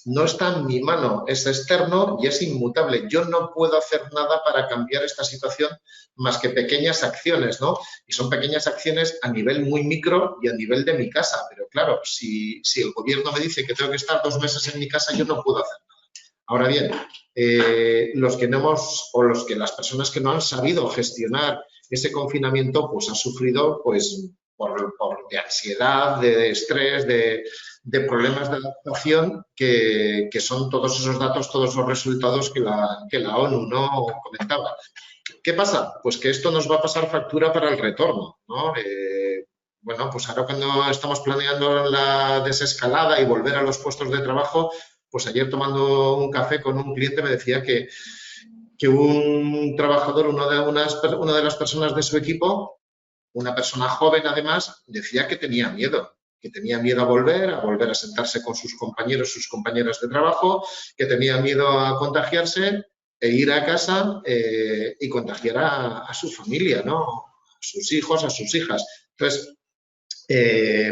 no está en mi mano, es externo y es inmutable. Yo no puedo hacer nada para cambiar esta situación más que pequeñas acciones, ¿no? Y son pequeñas acciones a nivel muy micro y a nivel de mi casa. Pero claro, si el gobierno me dice que tengo que estar 2 meses en mi casa, yo no puedo hacer nada. Ahora bien, las personas que no han sabido gestionar ese confinamiento, pues ha sufrido pues de ansiedad, de estrés, de problemas de adaptación, que son todos esos datos, todos esos resultados que la ONU no comentaba. ¿Qué pasa? Pues que esto nos va a pasar factura para el retorno, ¿no? Bueno, pues ahora cuando estamos planeando la desescalada y volver a los puestos de trabajo, pues ayer tomando un café con un cliente me decía que un trabajador, una de las personas de su equipo, una persona joven además, decía que tenía miedo a volver a sentarse con sus compañeros, sus compañeras de trabajo, que tenía miedo a contagiarse e ir a casa y contagiar a su familia, ¿no? A sus hijos, a sus hijas. Entonces,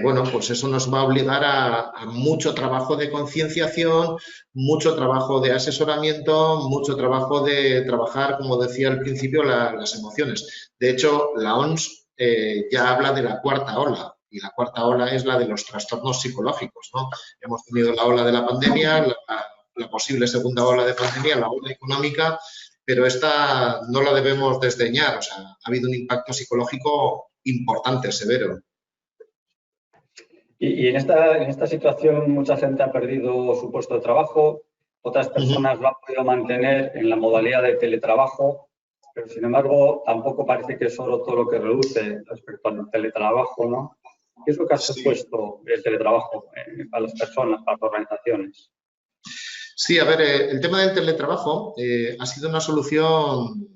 bueno, pues eso nos va a obligar a mucho trabajo de concienciación, mucho trabajo de asesoramiento, mucho trabajo de trabajar, como decía al principio, las emociones. De hecho, la OMS ya habla de la cuarta ola, y la cuarta ola es la de los trastornos psicológicos, ¿no? Hemos tenido la ola de la pandemia, la posible segunda ola de pandemia, la ola económica, pero esta no la debemos desdeñar. O sea, ha habido un impacto psicológico importante, severo. Y en esta situación mucha gente ha perdido su puesto de trabajo, otras personas lo han podido mantener en la modalidad de teletrabajo, pero sin embargo tampoco parece que es solo todo lo que reduce respecto al teletrabajo, ¿no? ¿Qué es lo que ha supuesto el teletrabajo para las personas, para las organizaciones? Sí, a ver, el tema del teletrabajo ha sido una solución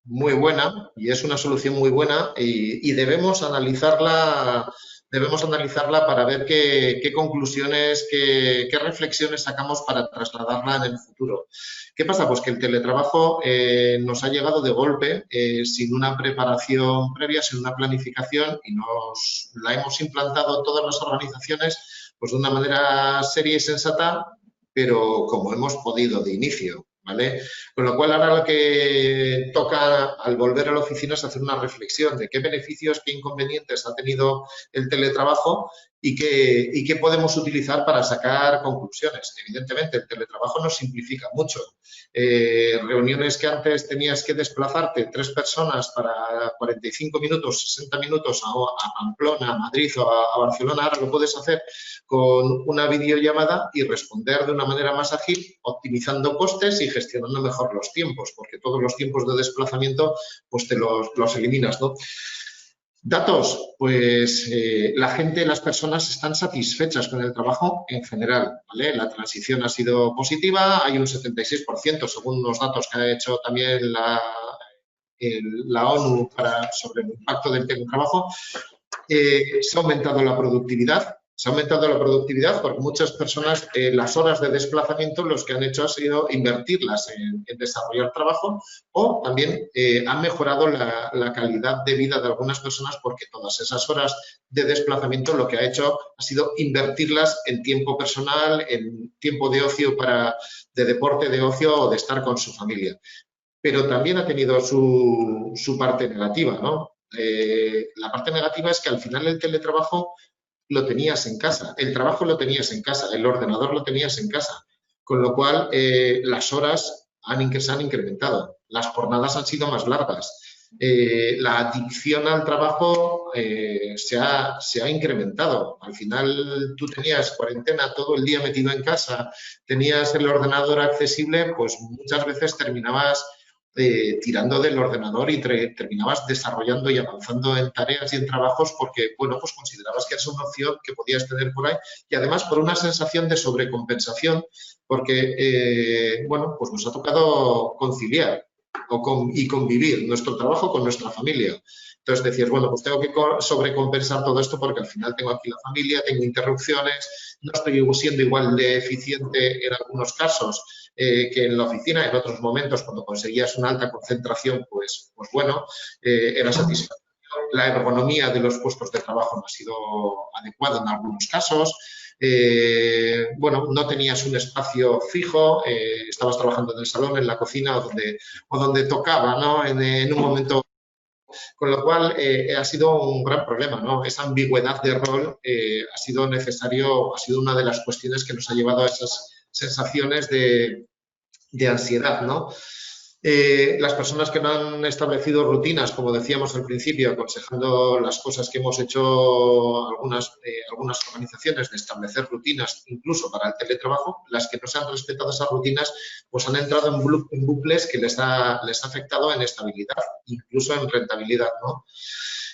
muy buena y es una solución muy buena y debemos analizarla debemos analizarla para ver qué conclusiones, qué reflexiones sacamos para trasladarla en el futuro. ¿Qué pasa? Pues que el teletrabajo nos ha llegado de golpe, sin una preparación previa, sin una planificación, y la hemos implantado todas las organizaciones pues de una manera seria y sensata, pero como hemos podido de inicio, ¿vale? Con lo cual ahora lo que toca al volver a la oficina es hacer una reflexión de qué beneficios, qué inconvenientes ha tenido el teletrabajo y qué podemos utilizar para sacar conclusiones. Evidentemente, el teletrabajo nos simplifica mucho. Reuniones que antes tenías que desplazarte 3 personas para 45 minutos, 60 minutos a Pamplona, a Madrid o a Barcelona, ahora lo puedes hacer con una videollamada y responder de una manera más ágil, optimizando costes y gestionando mejor los tiempos, porque todos los tiempos de desplazamiento pues te los eliminas, ¿no? Datos, pues las personas están satisfechas con el trabajo en general, ¿vale? La transición ha sido positiva, hay un 76% según unos datos que ha hecho también la ONU sobre el impacto del teletrabajo. Se ha aumentado la productividad. Se ha aumentado la productividad porque muchas personas, las horas de desplazamiento, los que han hecho ha sido invertirlas en desarrollar trabajo, o también han mejorado la calidad de vida de algunas personas porque todas esas horas de desplazamiento lo que ha hecho ha sido invertirlas en tiempo personal, en tiempo de ocio de deporte, de ocio o de estar con su familia. Pero también ha tenido su parte negativa, ¿no? La parte negativa es que al final el teletrabajo lo tenías en casa, el trabajo lo tenías en casa, el ordenador lo tenías en casa, con lo cual las horas se han incrementado, las jornadas han sido más largas, la adicción al trabajo se ha incrementado. Al final tú tenías cuarentena todo el día metido en casa, tenías el ordenador accesible, pues muchas veces terminabas tirando del ordenador y terminabas desarrollando y avanzando en tareas y en trabajos porque, bueno, pues considerabas que era una opción que podías tener por ahí y además por una sensación de sobrecompensación porque, bueno, pues nos ha tocado conciliar y convivir nuestro trabajo con nuestra familia. Entonces decías, bueno, pues tengo que sobrecompensar todo esto porque al final tengo aquí la familia, tengo interrupciones, no estoy siendo igual de eficiente en algunos casos que en la oficina. En otros momentos, cuando conseguías una alta concentración, pues bueno, era satisfactorio. La ergonomía de los puestos de trabajo no ha sido adecuada en algunos casos. Bueno, no tenías un espacio fijo, estabas trabajando en el salón, en la cocina o donde tocaba, ¿no? En un momento. Con lo cual, ha sido un gran problema, ¿no? Esa ambigüedad de rol ha sido una de las cuestiones que nos ha llevado a esas sensaciones de ansiedad, ¿no? Las personas que no han establecido rutinas, como decíamos al principio, aconsejando las cosas que hemos hecho algunas organizaciones de establecer rutinas incluso para el teletrabajo, las que no se han respetado esas rutinas pues han entrado en bucles que les ha afectado en estabilidad, incluso en rentabilidad, ¿no?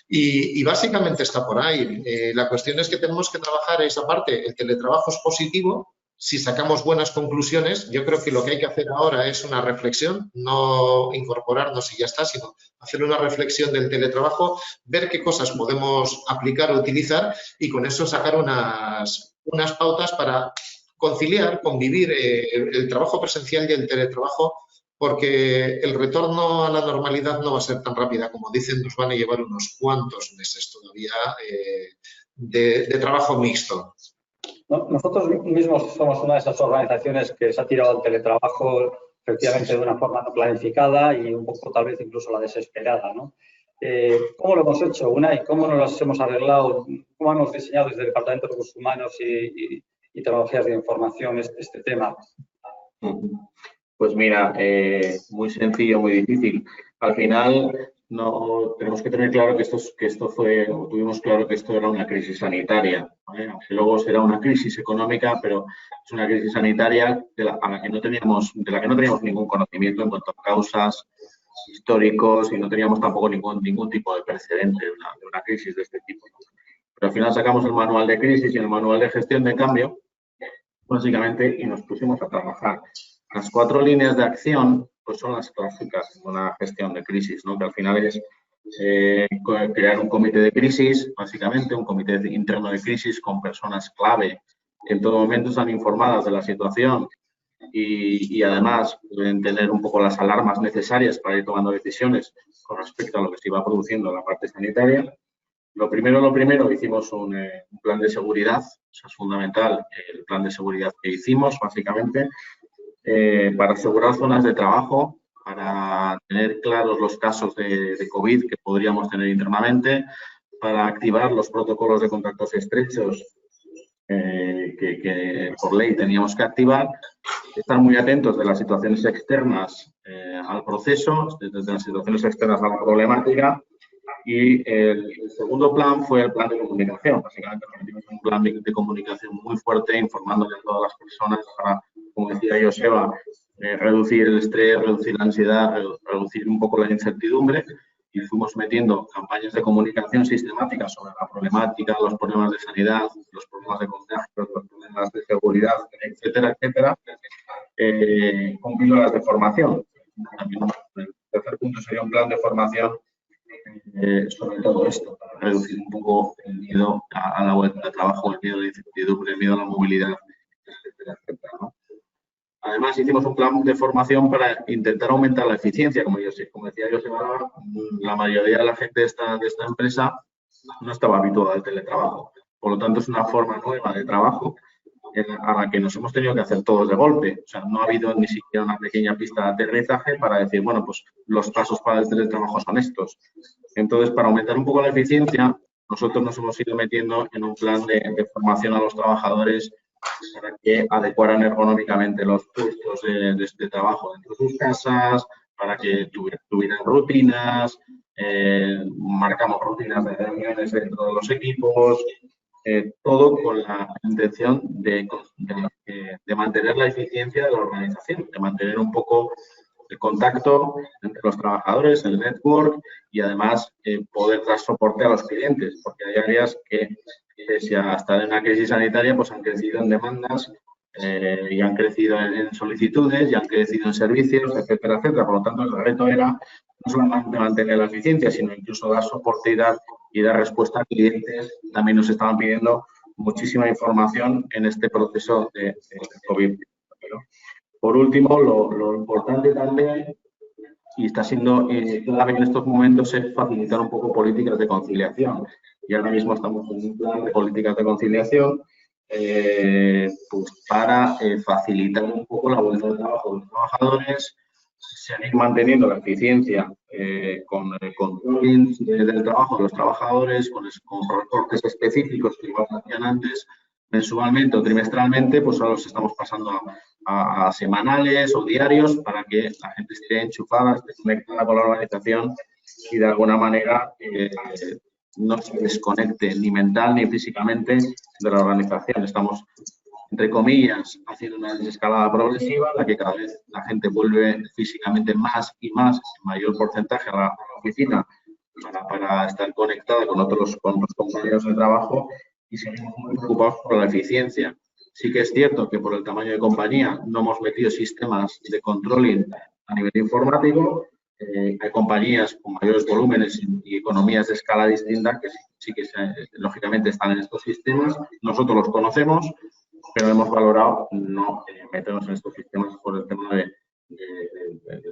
Y básicamente está por ahí. La cuestión es que tenemos que trabajar esa parte. El teletrabajo es positivo. Si sacamos buenas conclusiones, yo creo que lo que hay que hacer ahora es una reflexión, no incorporarnos y ya está, sino hacer una reflexión del teletrabajo, ver qué cosas podemos aplicar o utilizar y con eso sacar unas pautas para conciliar, convivir el trabajo presencial y el teletrabajo, porque el retorno a la normalidad no va a ser tan rápida como dicen, nos van a llevar unos cuantos meses todavía de trabajo mixto. Nosotros mismos somos una de esas organizaciones que se ha tirado al teletrabajo efectivamente de una forma no planificada y un poco tal vez incluso la desesperada, ¿no? ¿Cómo lo hemos hecho, Unai? ¿Cómo nos lo hemos arreglado? ¿Cómo hemos diseñado desde el Departamento de Recursos Humanos y Tecnologías de Información este tema? Pues mira, muy sencillo, muy difícil. Al final no tenemos que tener claro tuvimos claro que esto era una crisis sanitaria, ¿vale? Aunque luego será una crisis económica, pero es una crisis sanitaria de la que no teníamos ningún conocimiento en cuanto a causas, históricos, y no teníamos tampoco ningún tipo de precedente de una crisis de este tipo, ¿no? Pero al final sacamos el manual de crisis y el manual de gestión de cambio, básicamente, y nos pusimos a trabajar. Las 4 líneas de acción pues son las clásicas de una gestión de crisis, ¿no? Que al final es crear un comité de crisis, básicamente, un comité interno de crisis con personas clave que en todo momento están informadas de la situación y además pueden tener un poco las alarmas necesarias para ir tomando decisiones con respecto a lo que se iba produciendo en la parte sanitaria. Lo primero, hicimos un plan de seguridad, eso es fundamental, el plan de seguridad que hicimos, básicamente, para asegurar zonas de trabajo, para tener claros los casos de COVID que podríamos tener internamente, para activar los protocolos de contactos estrechos que por ley teníamos que activar, estar muy atentos de las situaciones externas al proceso, desde las situaciones externas a la problemática. Y el segundo plan fue el plan de comunicación. Básicamente metimos un plan de comunicación muy fuerte, informándole a todas las personas para, como decía Joseba, reducir el estrés, reducir la ansiedad, reducir un poco la incertidumbre. Y fuimos metiendo campañas de comunicación sistemáticas sobre la problemática, los problemas de sanidad, los problemas de contagios, los problemas de seguridad, etcétera, etcétera, con píldoras de formación. También el tercer punto sería un plan de formación sobre todo esto, para reducir un poco el miedo a la vuelta de trabajo, el miedo a la incertidumbre, el miedo a la movilidad, etcétera, etcétera, ¿no? Además, hicimos un plan de formación para intentar aumentar la eficiencia. Como decía Joseba, la mayoría de la gente de esta empresa no estaba habituada al teletrabajo. Por lo tanto, es una forma nueva de trabajo a la que nos hemos tenido que hacer todos de golpe. O sea, no ha habido ni siquiera una pequeña pista de aterrizaje para decir, bueno, pues los pasos para el teletrabajo son estos. Entonces, para aumentar un poco la eficiencia, nosotros nos hemos ido metiendo en un plan de formación a los trabajadores para que adecuaran ergonómicamente los puestos de trabajo dentro de sus casas, para que tuvieran rutinas, marcamos rutinas de reuniones dentro de los equipos, todo con la intención de mantener la eficiencia de la organización, de mantener un poco el contacto entre los trabajadores, el network y además poder dar soporte a los clientes, porque hay áreas que si hasta en una crisis sanitaria pues han crecido en demandas y han crecido en solicitudes y han crecido en servicios, etcétera, etcétera. Por lo tanto, el reto era no solamente mantener la eficiencia, sino incluso dar soporte y dar respuesta a clientes. También nos estaban pidiendo muchísima información en este proceso de COVID. Por último, lo importante también, y está siendo clave en estos momentos, es facilitar un poco políticas de conciliación. Y ahora mismo estamos en un plan de políticas de conciliación pues para facilitar un poco la vuelta de trabajo de los trabajadores, seguir manteniendo la eficiencia con el control del trabajo de los trabajadores, con reportes específicos que igual hacían antes, mensualmente o trimestralmente, pues ahora los estamos pasando a semanales o diarios para que la gente esté enchufada, esté conectada con la organización y de alguna manera no se desconecte ni mental ni físicamente de la organización. Estamos, entre comillas, haciendo una desescalada progresiva en la que cada vez la gente vuelve físicamente más y más, en mayor porcentaje a la oficina para estar conectada con otros compañeros de trabajo y seguimos muy preocupados por la eficiencia. Sí que es cierto que por el tamaño de compañía no hemos metido sistemas de controlling a nivel informático. Hay compañías con mayores volúmenes y economías de escala distintas que sí que lógicamente están en estos sistemas. Nosotros los conocemos, pero hemos valorado no meternos en estos sistemas por el tema de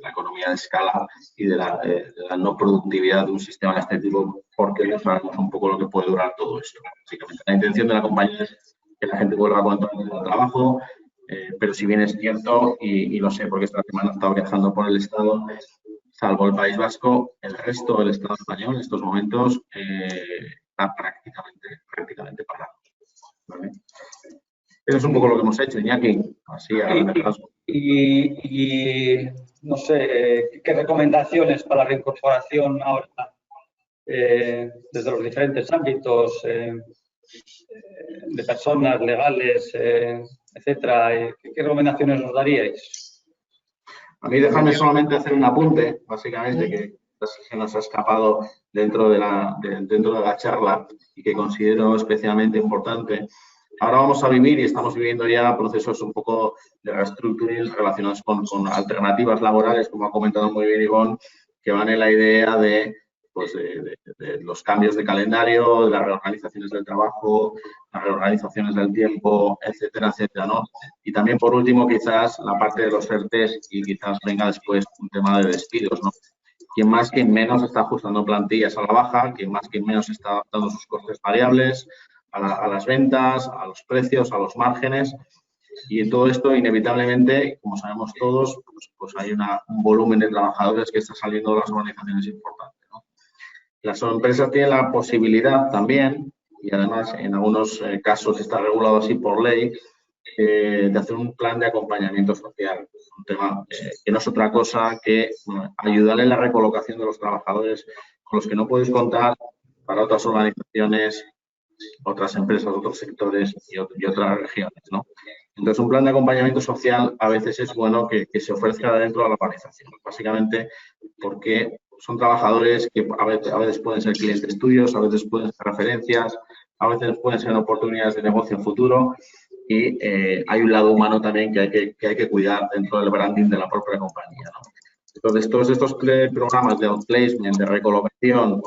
la economía de escala y de la no productividad de un sistema de este tipo, porque no sabemos un poco lo que puede durar todo esto. Básicamente, la intención de la compañía es que la gente vuelva a controlar el trabajo, pero si bien es cierto, y lo sé porque esta semana he estado viajando por el Estado, salvo el País Vasco, el resto del Estado español en estos momentos está prácticamente parado. ¿Vale? Eso es un poco lo que hemos hecho, Iñaki. Así a y no sé, ¿qué recomendaciones para la reincorporación ahora desde los diferentes ámbitos de personas legales, etcétera? ¿Qué recomendaciones nos daríais? A mí déjame solamente hacer un apunte, básicamente, que se nos ha escapado dentro de la charla y que considero especialmente importante. Ahora vamos a vivir y estamos viviendo ya procesos un poco de reestructuring relacionados con alternativas laborales, como ha comentado muy bien Ivonne, que van en la idea de pues de los cambios de calendario, de las reorganizaciones del trabajo, las reorganizaciones del tiempo, etcétera, etcétera, ¿no? Y también, por último, quizás la parte de los ERTEs y quizás venga después un tema de despidos, ¿no? Quien más, quien menos está ajustando plantillas a la baja, quien más, quien menos está adaptando sus costes variables a las ventas, a los precios, a los márgenes. Y en todo esto, inevitablemente, como sabemos todos, pues hay un volumen de trabajadores que está saliendo de las organizaciones importantes, ¿no? Las empresas tienen la posibilidad también, y además en algunos casos está regulado así por ley, de hacer un plan de acompañamiento social. Un tema que no es otra cosa que ayudar en la recolocación de los trabajadores con los que no podéis contar para otras organizaciones, otras empresas, otros sectores y otras regiones, ¿no? Entonces, un plan de acompañamiento social a veces es bueno que se ofrezca dentro de la organización, básicamente porque son trabajadores que a veces pueden ser clientes tuyos, a veces pueden ser referencias, a veces pueden ser oportunidades de negocio en futuro y hay un lado humano también que hay que cuidar dentro del branding de la propia compañía, ¿no? Entonces, todos estos programas de outplacement, de recolocación,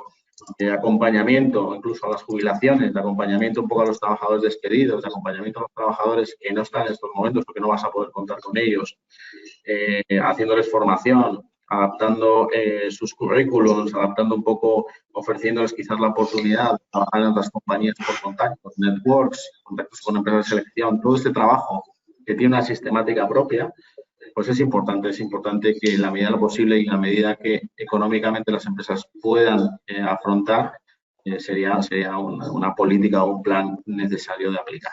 de acompañamiento, incluso a las jubilaciones, de acompañamiento un poco a los trabajadores despedidos, de acompañamiento a los trabajadores que no están en estos momentos porque no vas a poder contar con ellos, haciéndoles formación, adaptando sus currículums, adaptando un poco, ofreciéndoles quizás la oportunidad de trabajar en otras compañías por contactos, networks, contactos con empresas de selección, todo este trabajo que tiene una sistemática propia, pues es importante que en la medida de lo posible y en la medida que económicamente las empresas puedan afrontar, sería una política o un plan necesario de aplicar.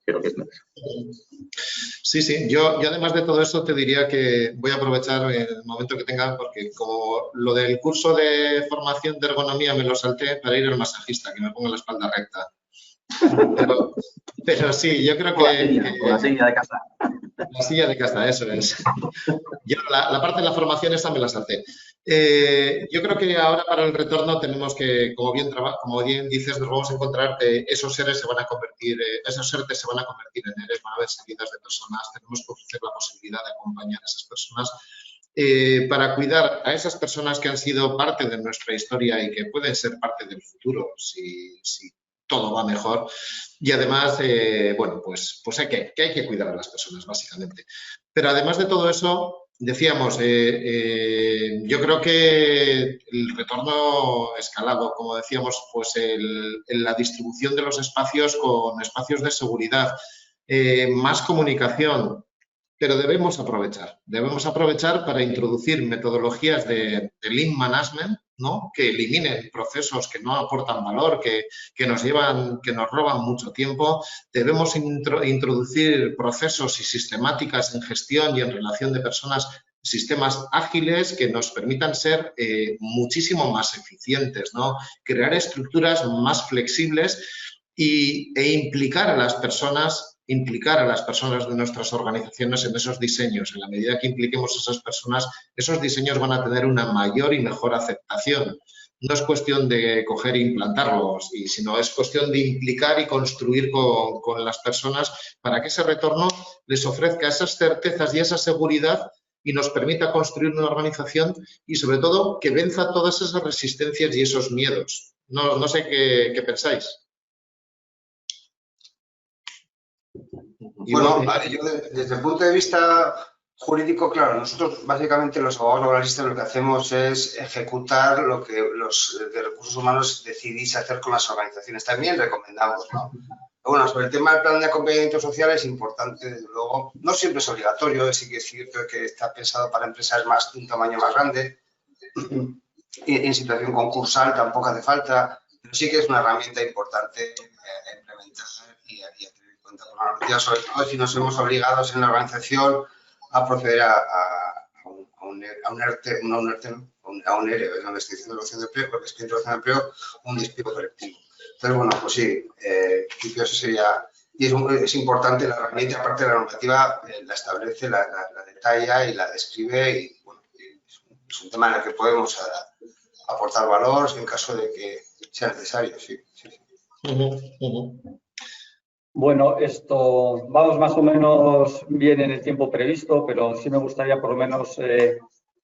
Creo que es necesario. Sí, sí. Yo además de todo esto te diría que voy a aprovechar el momento que tenga porque como lo del curso de formación de ergonomía me lo salté para ir al masajista, que me ponga la espalda recta. Pero sí, yo creo que... La silla de casa. La silla de casa, eso es. Yo la parte de la formación esta me la salté. Yo creo que ahora para el retorno tenemos que, como bien dices, nos vamos a encontrar que esos ERTEs se van a convertir en EREs, van a haber salidas de personas, tenemos que ofrecer la posibilidad de acompañar a esas personas para cuidar a esas personas que han sido parte de nuestra historia y que pueden ser parte del futuro si todo va mejor. Y además, bueno, pues hay que cuidar a las personas, básicamente. Pero además de todo eso, decíamos, yo creo que el retorno escalado, como decíamos, pues la distribución de los espacios con espacios de seguridad, más comunicación, pero debemos aprovechar para introducir metodologías de Lean Management, ¿no? Que eliminen procesos que no aportan valor, que nos roban mucho tiempo. Debemos introducir procesos y sistemáticas en gestión y en relación de personas, sistemas ágiles que nos permitan ser muchísimo más eficientes, ¿no? Crear estructuras más flexibles e implicar a las personas de nuestras organizaciones en esos diseños. En la medida que impliquemos a esas personas, esos diseños van a tener una mayor y mejor aceptación. No es cuestión de coger e implantarlos, sino es cuestión de implicar y construir con las personas para que ese retorno les ofrezca esas certezas y esa seguridad y nos permita construir una organización y, sobre todo, que venza todas esas resistencias y esos miedos. No sé qué pensáis. Bueno, yo desde el punto de vista jurídico, claro, nosotros básicamente los abogados laboralistas lo que hacemos es ejecutar lo que los de recursos humanos decidís hacer con las organizaciones. También recomendamos, ¿no? Bueno, sobre el tema del plan de acompañamiento social es importante, desde luego, no siempre es obligatorio, sí que es cierto que está pensado para empresas de un tamaño más grande, y en situación concursal tampoco hace falta, pero sí que es una herramienta importante a implementar y a tener en cuenta por la normativa, sobre todo si nos hemos obligados en la organización a proceder a un ERTE, a un ERE, una restricción de introducción de empleo, porque es que introducción de empleo, un despido colectivo. Entonces, bueno, pues sí, eso sería, y es importante la herramienta, aparte de la normativa, la establece, la detalla y la describe, y bueno, es un tema en el que podemos aportar valor en caso de que sea necesario, sí. Bueno, vamos más o menos bien en el tiempo previsto, pero sí me gustaría por lo menos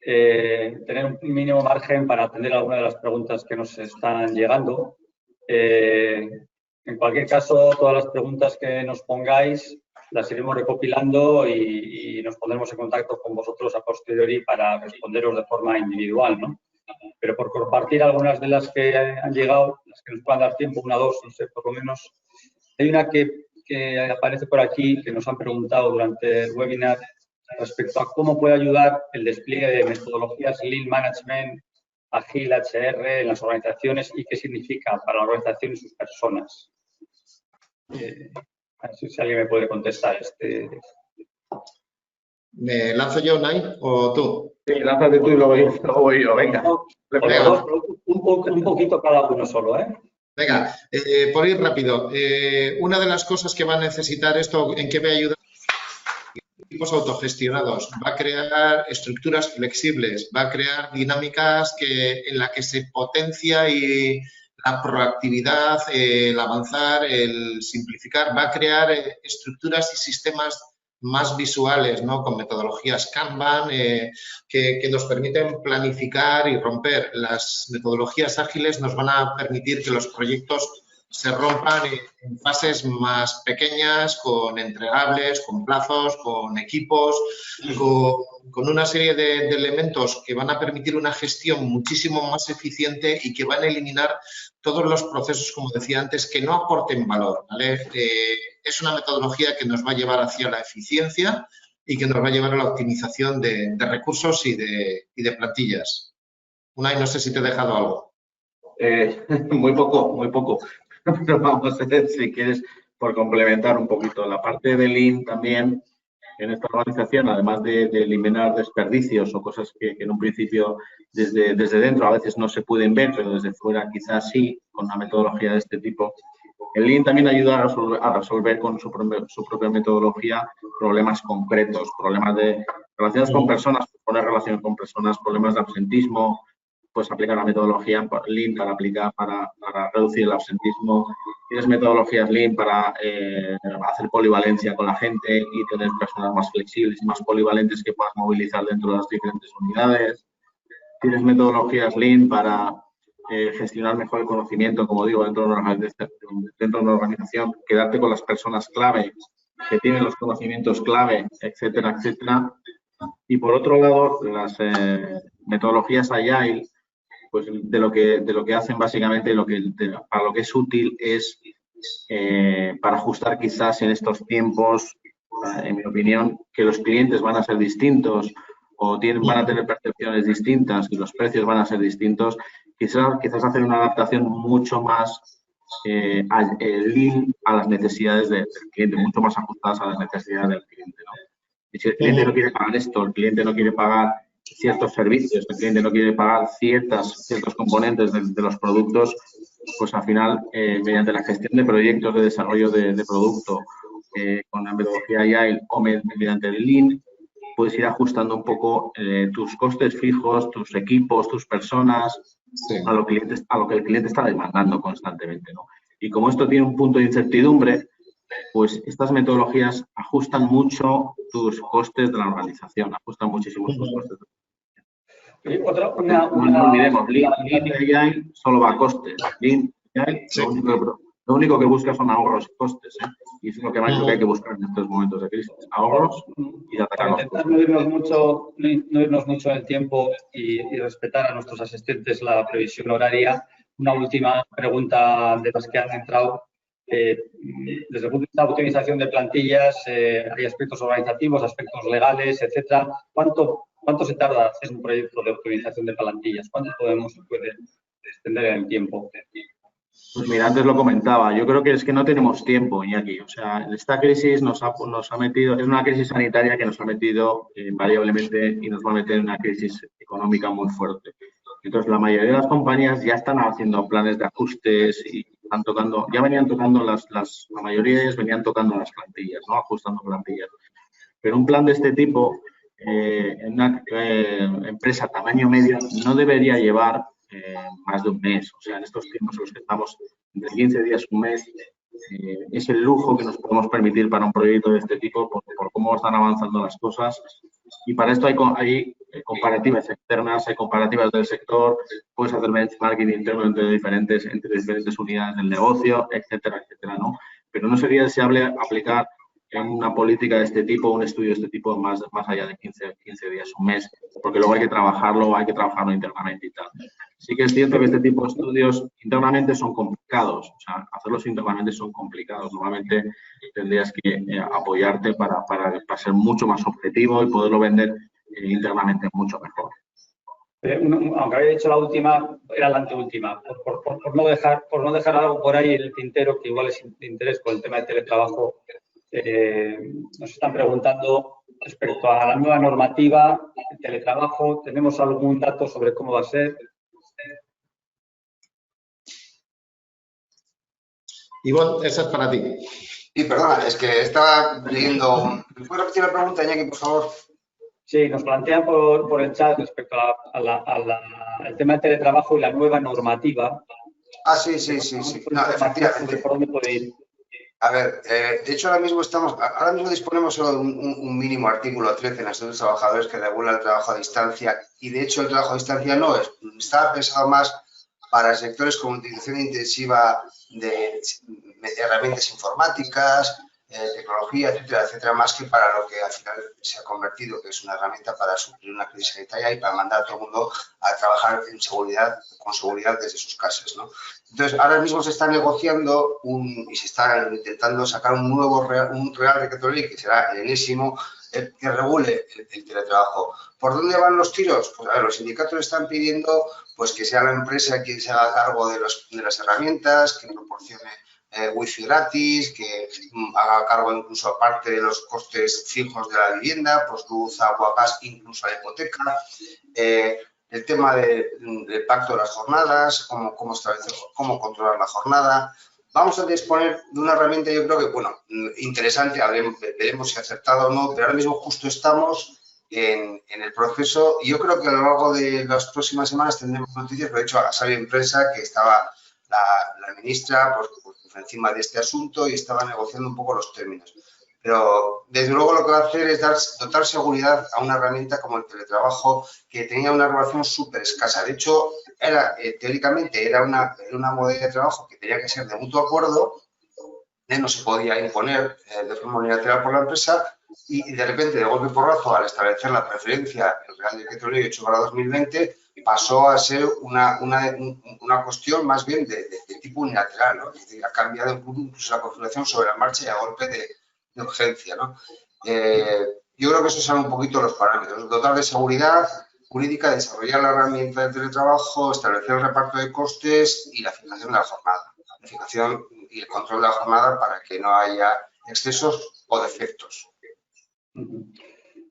tener un mínimo margen para atender algunas de las preguntas que nos están llegando. En cualquier caso, todas las preguntas que nos pongáis las iremos recopilando y nos pondremos en contacto con vosotros a posteriori para responderos de forma individual, ¿no? Pero por compartir algunas de las que han llegado, las que nos puedan dar tiempo, una o dos, no sé, por lo menos. Hay una que aparece por aquí, que nos han preguntado durante el webinar respecto a cómo puede ayudar el despliegue de metodologías Lean Management, Agile, HR en las organizaciones y qué significa para la organización y sus personas. A ver si alguien me puede contestar. ¿Me lanzo yo, Nay, o tú? Sí, lánzate tú y luego voy yo. Venga. Un poquito cada uno solo, ¿eh? Venga, por ir rápido. Una de las cosas que va a necesitar esto, ¿en qué va a ayudar? Equipos autogestionados, va a crear estructuras flexibles, va a crear dinámicas en la que se potencia y la proactividad, el avanzar, el simplificar, va a crear estructuras y sistemas más visuales, ¿no? Con metodologías Kanban que nos permiten planificar y romper. Las metodologías ágiles nos van a permitir que los proyectos se rompan en fases más pequeñas, con entregables, con plazos, con equipos, con una serie de elementos que van a permitir una gestión muchísimo más eficiente y que van a eliminar todos los procesos, como decía antes, que no aporten valor, ¿vale? Es una metodología que nos va a llevar hacia la eficiencia y que nos va a llevar a la optimización de recursos y de plantillas. Unai, no sé si te he dejado algo. Muy poco. Pero vamos a ver si quieres, por complementar un poquito. La parte de Lean también en esta organización, además de eliminar desperdicios o cosas que en un principio desde dentro a veces no se pueden ver, pero desde fuera quizás sí, con una metodología de este tipo. El Lean también ayuda a resolver con su propia metodología problemas concretos, problemas relacionados con personas, poner relación con personas, problemas de absentismo, pues aplicar la metodología Lean para reducir el absentismo. Tienes metodologías Lean para hacer polivalencia con la gente y tener personas más flexibles y más polivalentes que puedas movilizar dentro de las diferentes unidades. Tienes metodologías Lean para gestionar mejor el conocimiento, como digo, dentro de una organización, quedarte con las personas clave que tienen los conocimientos clave, etcétera, etcétera. Y por otro lado, las metodologías Agile, pues de lo que hacen básicamente, para lo que es útil es para ajustar quizás en estos tiempos, en mi opinión, que los clientes van a ser distintos o van a tener percepciones distintas y los precios van a ser distintos, quizás hacer una adaptación mucho más lean a las necesidades del cliente, mucho más ajustadas a las necesidades del cliente, ¿no? Y si el cliente no quiere pagar esto, el cliente no quiere pagar ciertos servicios, el cliente no quiere pagar ciertos componentes de los productos, pues al final, mediante la gestión de proyectos de desarrollo de producto, con la metodología Agile o mediante el Lean, puedes ir ajustando un poco tus costes fijos, tus equipos, tus personas, sí, a lo que el cliente está demandando constantemente, ¿no? Y como esto tiene un punto de incertidumbre, pues estas metodologías ajustan mucho tus costes de la organización, ajustan muchísimo tus costes. No olvidemos, Lean y Agile solo va a costes. Lean y Agile, sí, lo único que busca son ahorros y costes, ¿eh? Y eso es lo que hay que buscar en estos momentos de crisis. Ahorros y atacar los costes. No irnos mucho en el tiempo y respetar a nuestros asistentes la previsión horaria. Una última pregunta de las que han entrado. Desde el punto de vista de optimización de plantillas, hay aspectos organizativos, aspectos legales, etcétera. ¿Cuánto se tarda hacer un proyecto de optimización de plantillas? ¿Cuánto se puede extender en el tiempo? Pues mira, antes lo comentaba. Yo creo que es que no tenemos tiempo, Iñaki. O sea, esta crisis nos ha metido, es una crisis sanitaria que nos ha metido invariablemente y nos va a meter en una crisis económica muy fuerte. Entonces, la mayoría de las compañías ya están haciendo planes de ajustes y ya venían tocando la mayoría de ellas venían tocando las plantillas, ¿no? Ajustando plantillas. Pero un plan de este tipo, en una empresa tamaño medio, no debería llevar más de un mes. O sea, en estos tiempos en los que estamos, entre 15 días, un mes, es el lujo que nos podemos permitir para un proyecto de este tipo por cómo están avanzando las cosas. Y para esto hay comparativas externas, hay comparativas del sector, puedes hacer benchmarking interno entre diferentes unidades del negocio, etcétera, etcétera, ¿no? Pero no sería deseable aplicar en una política de este tipo, un estudio de este tipo más allá de 15 días, un mes, porque luego hay que trabajarlo internamente y tal. Sí que es cierto que este tipo de estudios internamente son complicados, o sea, hacerlos internamente son complicados. Normalmente tendrías que apoyarte para ser mucho más objetivo y poderlo vender internamente mucho mejor. Aunque había dicho la última, era la anteúltima, por no dejar algo por ahí en el tintero que igual es de interés con el tema de teletrabajo. Nos están preguntando respecto a la nueva normativa de teletrabajo. ¿Tenemos algún dato sobre cómo va a ser? Ivonne, esa es para ti. Sí, perdona, es que estaba leyendo. ¿Me puedes repetir la pregunta, Iñaki, por favor? Sí, nos plantean por el chat respecto al tema del teletrabajo y la nueva normativa. Ah, sí. No, efectivamente. ¿Por dónde puede ir? A ver, de hecho ahora mismo disponemos solo de un mínimo artículo 13 en el Estatuto de los Trabajadores que regula el trabajo a distancia, y de hecho el trabajo a distancia está pensado más para sectores con utilización intensiva de herramientas informáticas, tecnología, etcétera, más que para lo que al final se ha convertido, que es una herramienta para suplir una crisis sanitaria y para mandar a todo el mundo a trabajar con seguridad desde sus casas, ¿no? Entonces, ahora mismo se está negociando y se está intentando sacar un Real Decreto Ley, que será el enésimo, que regule el teletrabajo. ¿Por dónde van los tiros? Pues a ver, los sindicatos están pidiendo pues que sea la empresa quien se haga cargo de las herramientas, que proporcione wifi gratis, que haga cargo incluso aparte de los costes fijos de la vivienda, pues luz, agua, gas, incluso la hipoteca. El tema del pacto de las jornadas, cómo establecer, cómo controlar la jornada. Vamos a disponer de una herramienta, yo creo que, bueno, interesante, veremos si acertado o no, pero ahora mismo justo estamos en el proceso y yo creo que a lo largo de las próximas semanas tendremos noticias. De hecho, ha salido en prensa que estaba la ministra pues, encima de este asunto y estaba negociando un poco los términos. Pero, desde luego, lo que va a hacer es dotar seguridad a una herramienta como el teletrabajo, que tenía una regulación súper escasa. De hecho, teóricamente era una modalidad de trabajo que tenía que ser de mutuo acuerdo, no se podía imponer de forma unilateral por la empresa, y de repente, de golpe y porrazo, al establecer la preferencia, el Real Decreto Ley 8/2020, pasó a ser una cuestión más bien de tipo unilateral, ¿no? Es decir, ha cambiado incluso la configuración sobre la marcha y a golpe de urgencia, ¿no? Yo creo que esos son un poquito los parámetros. Dotar de seguridad jurídica, desarrollar la herramienta del teletrabajo, establecer el reparto de costes y la fijación de la jornada. La fijación y el control de la jornada para que no haya excesos o defectos.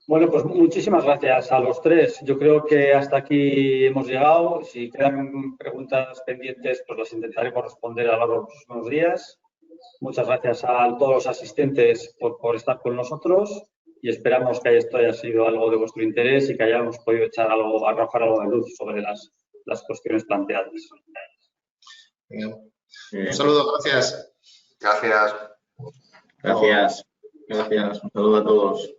Bueno, pues muchísimas gracias a los tres. Yo creo que hasta aquí hemos llegado. Si quedan preguntas pendientes, pues las intentaremos responder a lo largo de los próximos días. Muchas gracias a todos los asistentes por estar con nosotros y esperamos que esto haya sido algo de vuestro interés y que hayamos podido arrojar algo de luz sobre las cuestiones planteadas. Un saludo, gracias. Gracias. Gracias. Un saludo a todos.